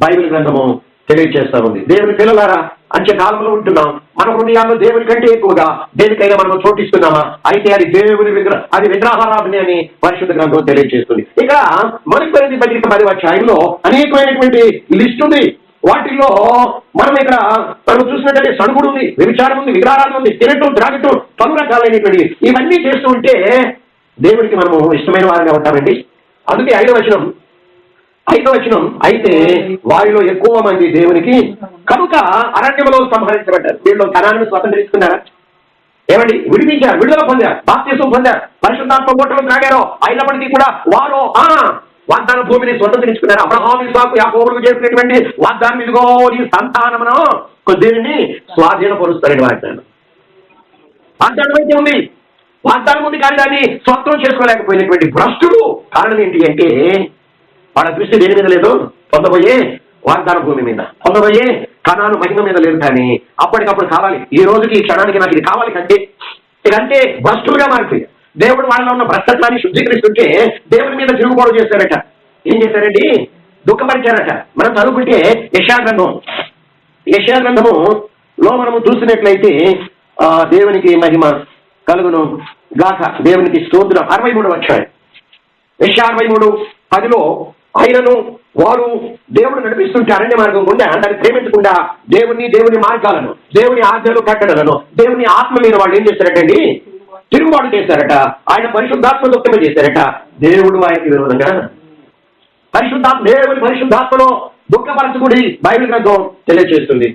బైబిల్ గ్రంథము తెలియజేస్తా ఉంది. దేవుని పిల్లలారా, అంత్యకాలంలో ఉంటున్నాం. మన హృదయాల్లో దేవుని కంటే ఎక్కువగా దేనికైనా మనం చోటిస్తున్నామా? అయితే అది దేవుని అది విగ్రహారాధన అని పరిశుద్ధ గ్రంథం తెలియజేస్తుంది. ఇక మొదటి కొరింథీ పత్రిక 10వ అధ్యాయంలో అనేకమైనటువంటి లిస్ట్ ఉంది. వాటిల్లో మనం ఇక్కడ మనం చూసినట్లయితే సడుగుడు ఉంది, వ్యభిచారం ఉంది, విగ్రహారాధన ఉంది, తినటం త్రాగటం, పలు రకాలైనటువంటి ఇవన్నీ చేస్తూ ఉంటే దేవునికి మనము ఇష్టమైన వారిగా ఉంటామండి. అందుకే 5వ వచనం అయితే వారిలో ఎక్కువ మంది దేవునికి కనుక అరణ్యంలో సంహరించబడ్డారు. వీళ్ళు కనాను స్వతంత్రించుకున్నారా? ఏమండి? విడిపించారు, విడుదల పొందారు, బాప్తిసం పొందారు, పరిశుద్ధాత్మ ఓటలు త్రాగారు. అయినప్పటికీ కూడా వారు వాగ్దాన భూమిని స్వతంత్రించుకున్నారు. అబ్రహాము ఇస్సాకు యాకోబులకు చేసినటువంటి వాగ్దానం ఇదిగో నీ సంతానమును దీనిని స్వాధీనపరుస్తారని వాగ్దానం అయితే ఉంది. వాగ్దానం ఉంది కానీ దాన్ని స్వంతం చేసుకోలేకపోయినటువంటి భ్రష్టుడు. కారణం ఏంటి అంటే వాళ్ళ దృష్టి దేని మీద లేదు? పొందబోయే వాగ్దాన భూమి మీద, పొందబోయే కనాను మహిమ మీద లేదు. కానీ అప్పటికప్పుడు కావాలి. ఈ రోజుకి ఈ క్షణానికి నాకు ఇది కావాలి కంటే ఇదంటే భ్రష్టులుగా మారిపోయి దేవుడు వాళ్ళలో ఉన్న భ్రష్టత్వాన్ని శుద్ధీకరిస్తుంటే దేవుని మీద తిరుగుబాటు చేశారట. ఏం చేశారండి? దుఃఖపరిచారట. మనం చదువుకుంటే యెషయా గ్రంథములో మనము చూసినట్లయితే దేవునికి మహిమ కలుగును గాక, దేవునికి స్తోత్రం. 63వ అధ్యాయం యెషయా 63:10 ఆయనను వారు దేవుడు నడిపిస్తుంటే అరణ్య మార్గం గుండా దాన్ని ప్రేమించకుండా దేవుని మార్గాలను, దేవుని ఆజ్ఞలు కట్టడలను, దేవుని ఆత్మ మీద వాళ్ళు ఏం చేశారటండి? తిరుగుబాటు చేశారట. ఆయన పరిశుద్ధాత్మ దుఃఖమే చేశారట. దేవుడు ఆయనకి విరోధంగా దేవుని పరిశుద్ధాత్మలో దుఃఖపరచుకుడి బైబిల్ గ్రంథం తెలియజేస్తుంది.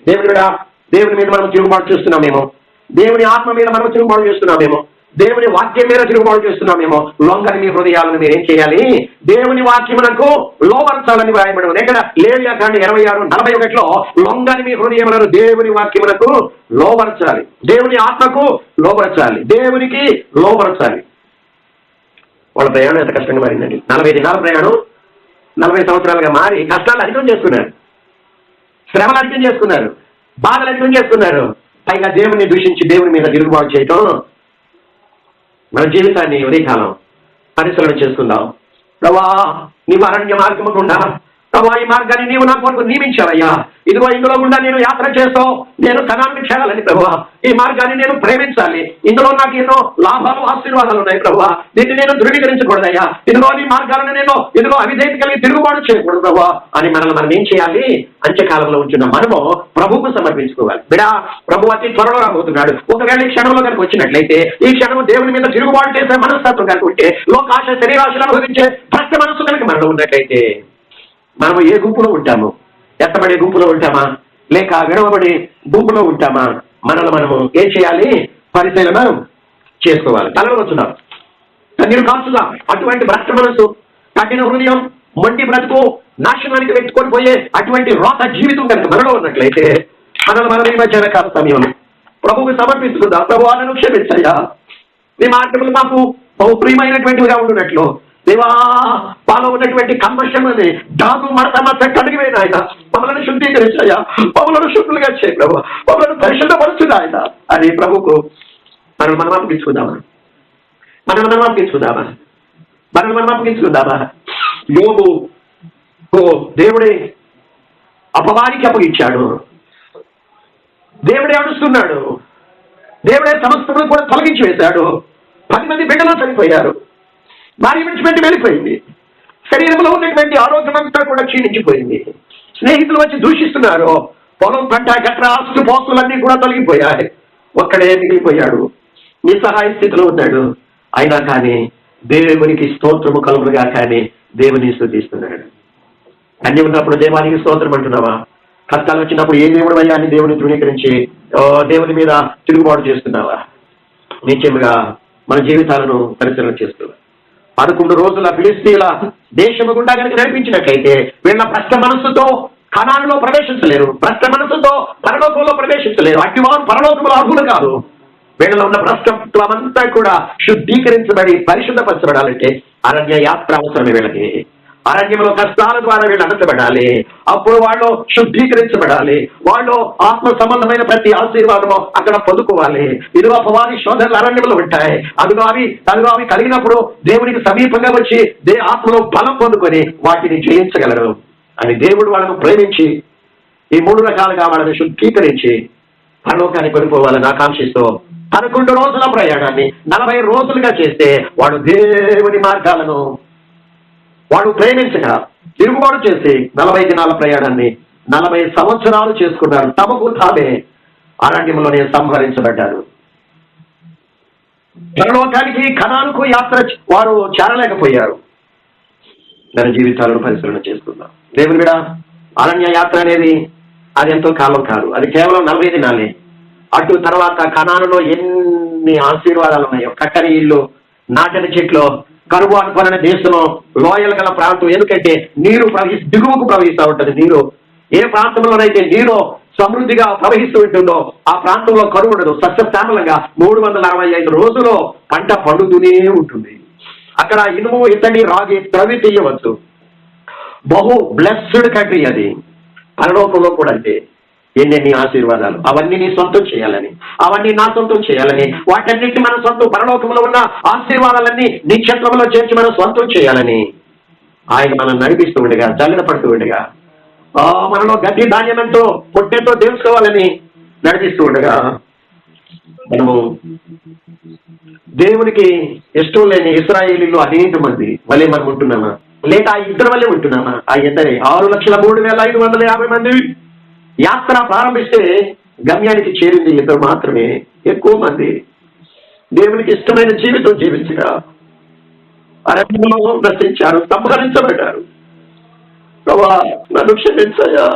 దేవుని మీద మనం తిరుగుబాటు చేస్తున్నామేమో, దేవుని ఆత్మ మీద మనం తిరుగుబాటు చేస్తున్నామేమో, దేవుని వాక్యం మీద తిరుగుబాటు చేస్తున్నామేమో. లొంగని మీ హృదయాలను మీరేం చేయాలి? దేవుని వాక్యమునకు లోబరచాలని వ్రాయబడి ఉంది. ఇక్కడ లేవియాకాండం 26:41 లొంగని మీ హృదయములను దేవుని వాక్యమునకు లోబరచాలి, దేవుని ఆత్మకు లోబరచాలి, దేవునికి లోబరచాలి. వాళ్ళ ప్రయాణం ఎంత కష్టంగా మారిందండి. 40 దినాల ప్రయాణం 40 సంవత్సరాలుగా మారి కష్టాలు అధికం చేసుకున్నారు, శ్రమలు అధికం చేసుకున్నారు, బాధలు అధికం చేసుకున్నారు. పైగా దేవుని దూషించి దేవుని మీద తిరుగుబాటు చేయటం. మన జీవితాన్ని ఉదయకాలం పరిశీలన చేసుకుందాం. ప్రభా, నీవు అరణ్య మార్గము గుండా, ప్రభా ఈ మార్గాన్ని నీవు నా కొరకు నియమించావయ్యా. ఇదిగో ఇందులో గుండా నేను యాత్ర చేస్తూ నేను కణాన్ని చేయాలని ప్రభా, ఈ మార్గాన్ని నేను ప్రేమించాలి. ఇందులో నాకు ఎన్నో లాభాలు ఆశీర్వాదాలు ఉన్నాయి ప్రభా, దీన్ని నేను ధృవీకరించకూడదయ్యా. ఇదిగో నీ మార్గాలను నేను ఇదిగో అవిధేయత కలిగి తిరుగుబాటు చేయకూడదు ప్రభా అని మనం ఏం చేయాలి? అంత్యకాలంలో ఉంటున్న మనము ప్రభువుకు సమర్పించుకోవాలి. బిడా, ప్రభు అతి త్వరలో రాబోతున్నాడు. ఒకవేళ ఈ క్షణంలో కనుక వచ్చినట్లయితే, ఈ క్షణము దేవుని మీద తిరుగుబాటు చేసే మనస్తత్వం కనుక ఉంటే, లోకాశ శరీరాశలు అనుభవించే భ్రష్ట మనస్సు కనుక మనలో ఉన్నట్లయితే, మనము ఏ గుంపులో ఉంటాము? ఎత్తబడే గుంపులో ఉంటామా, లేక విడవబడే గుంపులో ఉంటామా? మనలో మనము ఏం చేయాలి? పరిశీలన చేసుకోవాలి. తలలో వచ్చున్నాం, కన్నీరు కాల్చుగా అటువంటి భ్రష్ట మనసు, కఠిన హృదయం, మొండి బ్రతుకు, నాశనానికి పెట్టుకొని పోయే అటువంటి రోత జీవితం కనుక మనలో ఉన్నట్లయితే, మనం ఈ మధ్యాహ్న కాల సమయం ప్రభువుకి సమర్పిస్తుందా? ప్రభు నన్ను క్షమించయ్యా, నీ మార్గములు మాకు బహు ప్రియమైనటువంటివిగా ఉండునట్లు దేవా, పాలో ఉన్నటువంటి కల్మషమని దాగు మడత కడిగివేన ఆయన, మమ్మల్ని శుద్ధీకరించాయా, మమ్మల్ని శుద్ధులుగా చేయ ప్రభు, మమ్మల్ని పరిశుద్ధపరుచుదా ఆయన అని ప్రభుకు మనం అప్పగించుకుందామా? మనం అప్పగించుకుందామా? యోబు దేవుడే అపవాదికి అప్పగించాడు, దేవుడే అడుస్తున్నాడు, దేవుడే సమస్తమును కూడా తొలగించి వేశాడు. 10 మంది బిడ్డలు చనిపోయారు, భార్య విడిచిపెట్టి వెళ్ళిపోయింది, శరీరంలో ఉన్నటువంటి ఆరోగ్యం అంతా కూడా క్షీణించిపోయింది, స్నేహితులు వచ్చి దూషిస్తున్నారు, పొలం పంట గట్ర ఆస్తు పోస్తులన్నీ కూడా తొలగిపోయాయి, ఒక్కడే మిగిలిపోయాడు, నిస్సహాయ స్థితిలో ఉన్నాడు. అయినా కానీ దేవునికి స్తోత్రము కలుగుగా కానీ దేవుని స్తుతిస్తున్నాడు. అన్ని ఉన్నప్పుడు దేవానికి స్తోత్రం అంటున్నావా? కష్టాలు వచ్చినప్పుడు ఏ దేవుడు అయ్యా అని దేవుని ధృవీకరించి దేవుని మీద తిరుగుబాటు చేస్తున్నావా? నిత్యముగా మన జీవితాలను పరిశీలన చేస్తున్నాం. 11 రోజుల ఫిలిస్తీన్ల దేశము గుండా కనుక నడిపించినట్లయితే, వీళ్ళ భ్రష్ట మనస్సుతో కనానులో ప్రవేశించలేరు, భ్రష్ట మనస్సుతో పరలోకంలో ప్రవేశించలేరు. అట్టివారు పరలోకంలో అర్హులు కాదు. వీళ్ళలో ఉన్న భ్రష్టత్వం అంతా కూడా శుద్ధీకరించబడి పరిశుద్ధపరచబడాలంటే అరణ్య యాత్ర అవసరమే. వీళ్ళకి అరణ్యంలో కష్టాల ద్వారా వీళ్ళు అణచబడాలి. అప్పుడు వాళ్ళు శుద్ధీకరించబడాలి. వాళ్ళు ఆత్మ సంబంధమైన ప్రతి ఆశీర్వాదము అక్కడ పొందుకోవాలి. ఇదిగో అపవాది శోధనలు అరణ్యంలో ఉంటాయి. అదిగో అవి కలిగినప్పుడు దేవునికి సమీపంగా వచ్చి ఆత్మలో బలం పొందుకొని వాటిని జయించగలరు అని దేవుడు వాళ్ళను ప్రేమించి ఈ 3 రకాలుగా వాళ్ళని శుద్ధీకరించి పరలోకానికి కొనిపోవాలని ఆకాంక్షిస్తూ 11 రోజుల ప్రయాణాన్ని 40 రోజులుగా చేస్తే వాడు దేవుని మార్గాలను వాడు ప్రేమించగా తిరుగుబాటు చేసి 40 దినాల ప్రయాణాన్ని 40 సంవత్సరాలు చేసుకున్నారు. తమకు తామే అరణ్యంలోనే సంహరించబడ్డారు. పరలోకానికి కనానుకు యాత్ర వారు చేరలేకపోయారు. మన జీవితాలను పరిశీలన చేసుకుందాం. దేవుని బిడ్డ, అరణ్య యాత్ర అనేది అది ఎంతో కాలం కాదు, అది కేవలం 40 దినాలే. అటు తర్వాత కనానులో ఎన్ని ఆశీర్వాదాలు ఉన్నాయో, కట్టని ఇల్లు, నాటని చెట్లు, కరువు అనుకున్న దేశంలో లోయలు గల ప్రాంతం. ఎందుకంటే నీరు దిగువకు ప్రవహిస్తూ ఉంటుంది. నీరు ఏ ప్రాంతంలోనైతే నీరు సమృద్ధిగా ప్రవహిస్తూ ఉంటుందో ఆ ప్రాంతంలో కరువు ఉండదు. సస్యశ్యామలంగా 365 రోజులు పంట పండుతూనే ఉంటుంది. అక్కడ ఇనుము, ఇత్తడి, రాగి త్రవి తీయవచ్చు. బహు బ్లెస్డ్ కంట్రీ అది. పరలోకంలో కూడా అంటే ఎన్నెన్ని ఆశీర్వాదాలు. అవన్నీ నీ సొంతం చేయాలని, అవన్నీ నా సొంతం చేయాలని, వాటన్నిటిని మన సొంతం పరలోకంలో ఉన్న ఆశీర్వాదాలన్నీ నిక్షేత్రంలో చేర్చి మనం సొంతం చేయాలని ఆయన మనం నడిపిస్తూ ఉండగా, జల్లెడ పడుతూ ఉండగా, మనలో గడ్డి ధాన్యమంతో పొట్టెంతో తెలుసుకోవాలని నడిపిస్తూ ఉండగా, మనము దేవునికి ఇష్టం లేని ఇశ్రాయేలీలు అనేక మంది వల్లే మనం ఉంటున్నామా, లేక ఆ ఇద్దరు వల్లే ఉంటున్నామా? ఆ ఇద్దరే 6,03,550 మంది యాత్ర ప్రారంభిస్తే గమ్యానికి చేరింది 2 మాత్రమే. ఎక్కువ మంది దేవునికి ఇష్టమైన జీవితం జీవించగా అరణ్యంలో నశించారు, సంహరించబడ్డారు. ప్రభా, నన్ను క్షమించయ్యా,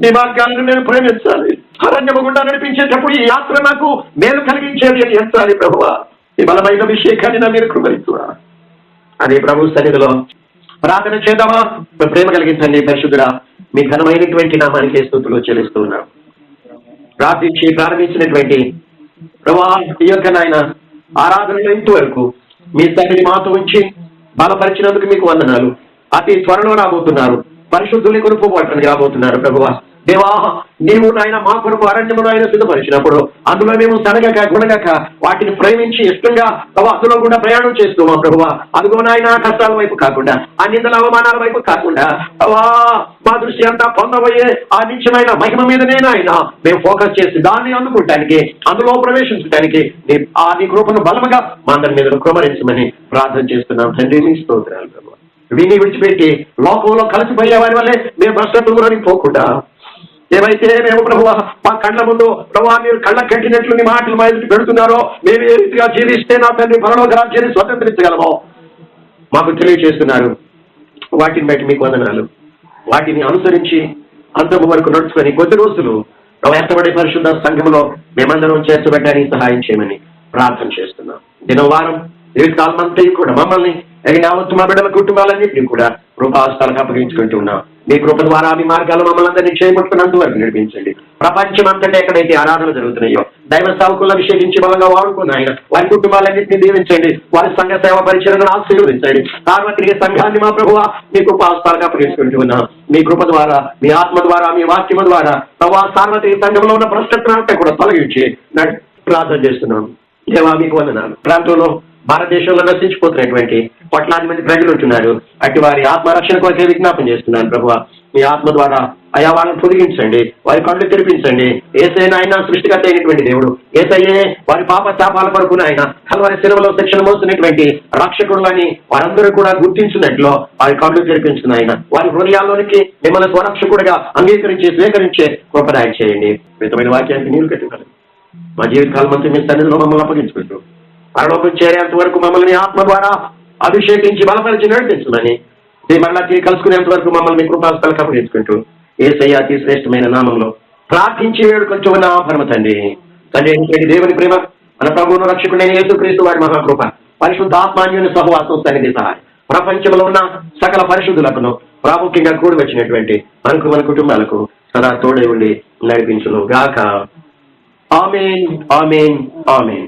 నీ మార్గాలను నేను ప్రేమించాలి. అరణ్యము గుండా నడిపించేటప్పుడు ఈ యాత్ర నాకు మేలు కలిగించేది అని ఎంచాలి ప్రభువా. ఈ బలమైన అభిషేకాన్ని నా మీరు కృపరిస్తున్నా. అదే ప్రభు సన్నిధిలో ప్రార్థన చేద్దామా? ప్రేమ కలిగించండి పరిశుద్ధుడా, మీ ఘనమైనటువంటి నామానికి స్తుతులు చెల్లిస్తూ ఉన్నాం. ప్రారంభించినటువంటి ప్రభా ఈ యొక్క నాయన ఆరాధనలో ఇంతవరకు మీ సన్నిధి మాతో ఉంచి బలపరిచినందుకు మీకు వందనాలు. అతి త్వరలో రాబోతున్నారు, పరిశుద్ధుల్ని కొనుక్కోబట్టడానికి రాబోతున్నారు ప్రభువా. దేవా, నీవు నాయన మా కొరకు అరణ్యమును ఆయన సిద్ధపరిచినప్పుడు అందులో మేము సడగక గుణగక వాటిని ప్రేమించి ఇష్టంగా అందులో కూడా ప్రయాణం చేస్తూ మా ప్రభువా, అదిగో నాయన కష్టాల వైపు కాకుండా, ఆ నిందల అవమానాల వైపు కాకుండా మా దృష్టి అంతా పొందబోయే ఆ నిత్యమైన మహిమ మీదనే నాయన మేము ఫోకస్ చేసి దాన్ని అందుకుంటానికి, అందులో ప్రవేశించడానికి నీ కృపను బలముగా మా అందరి మీద కుమరించమని ప్రార్థన చేస్తున్నాం తండ్రి. నీ స్తోత్రాలు ప్రభు. విని విడిచిపెట్టి లోకంలో కలిసిపోయే వారి వల్లే మేము భ్రష్టత్వంలోని పోకుండా, ఏవైతే మేము ప్రభువా మా కళ్ళ ముందు ప్రభువా మీరు కళ్ళ కట్టినట్లు నీ మాటలు మా ఎదుటి పెడుతున్నారో మేము ఏ రీతిగా జీవిస్తే నా తండ్రి పరలోక రాజ్యాన్ని స్వతంత్రించగలమో మాకు తెలియజేస్తున్నారు. వాటిని బట్టి మీకు వందనాలు. వాటిని అనుసరించి అంతము వరకు నడుచుకొని కొద్ది రోజులు ఏర్పడే పరిశుద్ధ సంఘంలో మేమందరం చేర్చబెట్టడానికి సహాయం చేయమని ప్రార్థన చేస్తున్నాం. దినవారం జీవితకాలం అంతా కూడా మమ్మల్ని యావత్తు మా బిడ్డల కుటుంబాలన్నింటినీ కూడా కృపాస్థాలకు అప్పగించుకుంటూ ఉన్నాం. మీ కృప ద్వారా మీ మార్గాలు మమ్మల్ని అందరినీ చేయబట్టుకున్నంత వరకు నడిపించండి. ప్రపంచం అంతటా ఎక్కడైతే ఆరాధన జరుగుతున్నాయో దైవ సేవకులను అభిషేకించి బలంగా వాడుకున్న ఆయన వారి కుటుంబాలన్నింటినీ దీవించండి. వారి సంఘ సేవ పరిచయను ఆశీర్వదించండి. సార్వత్రిక సంఘాన్ని మా ప్రభువా మీ కృపాస్థాలకు అప్పగించుకుంటూ ఉన్నాం. మీ కృప ద్వారా, మీ ఆత్మ ద్వారా, మీ వాక్యము ద్వారా ప్రభా సార్వత్రిక సంఘంలో ఉన్న భ్రష్టత్వాన్ని కూడా తొలగించి ప్రార్థన చేస్తున్నాం. దేవా మీకు వందనాలు. ప్రాంతంలో భారతదేశంలో నశించిపోతున్నటువంటి కోట్లాది మంది ప్రజలు ఉంటున్నారు. అటు వారి ఆత్మరక్షణ కొరకే విజ్ఞాపన చేస్తున్నాను ప్రభువా. మీ ఆత్మ ద్వారా అయా వాళ్ళని పొదిగించండి, వారి కళ్ళు తెరిపించండి. ఏసైనా ఆయన సృష్టికర్త అయినటువంటి దేవుడు, ఏసయ్యే వారి పాప శాపాల కొరకు ఆయన కల్వరి శిలువలో శిక్షణ మోస్తున్నటువంటి రక్షకులని వారందరూ కూడా గుర్తించినట్లు వారి కళ్ళు తెరిపించిన ఆయన వారి హృదయాల్లోనికి మిమ్మల్ని స్వరక్షకుడిగా అంగీకరించి స్వీకరించే కృపదాయం చేయండి. మితమైన వాక్యానికి నీరు కట్టుకోవాలి. మా జీవితకాలం అంతా మీ సన్నిధిలో మమ్మల్ని అప్పగించుకుంటూ పరలోకం చేరేంత వరకు మమ్మల్ని ఆత్మ ద్వారా అభిషేకించి బలపరిచి నడిపించమని, మరలా తిరిగి కలుసుకునేంత వరకు మమ్మల్ని కృపాస్థలకు అప్పగించుకుంటూ యేసయ్య అతి శ్రేష్టమైన నామంలో ప్రార్థించి వేడుకొంటూ ఉన్న పరమ తండ్రి. తండ్రి దేవుని ప్రేమ, మన ప్రభువును రక్షకుడైన యేసుక్రీస్తు వారి మహాకృప, పరిశుద్ధ ఆత్మాన్యుని సహవాసం సన్నిధి సహాయం ప్రపంచంలో ఉన్న సకల పరిశుద్ధులకు ప్రాముఖ్యంగా కూడి వచ్చినటువంటి మనకు మన కుటుంబాలకు సదా తోడై ఉండి నడిపించును గాక. ఆమేన్, ఆమేన్, ఆమేన్.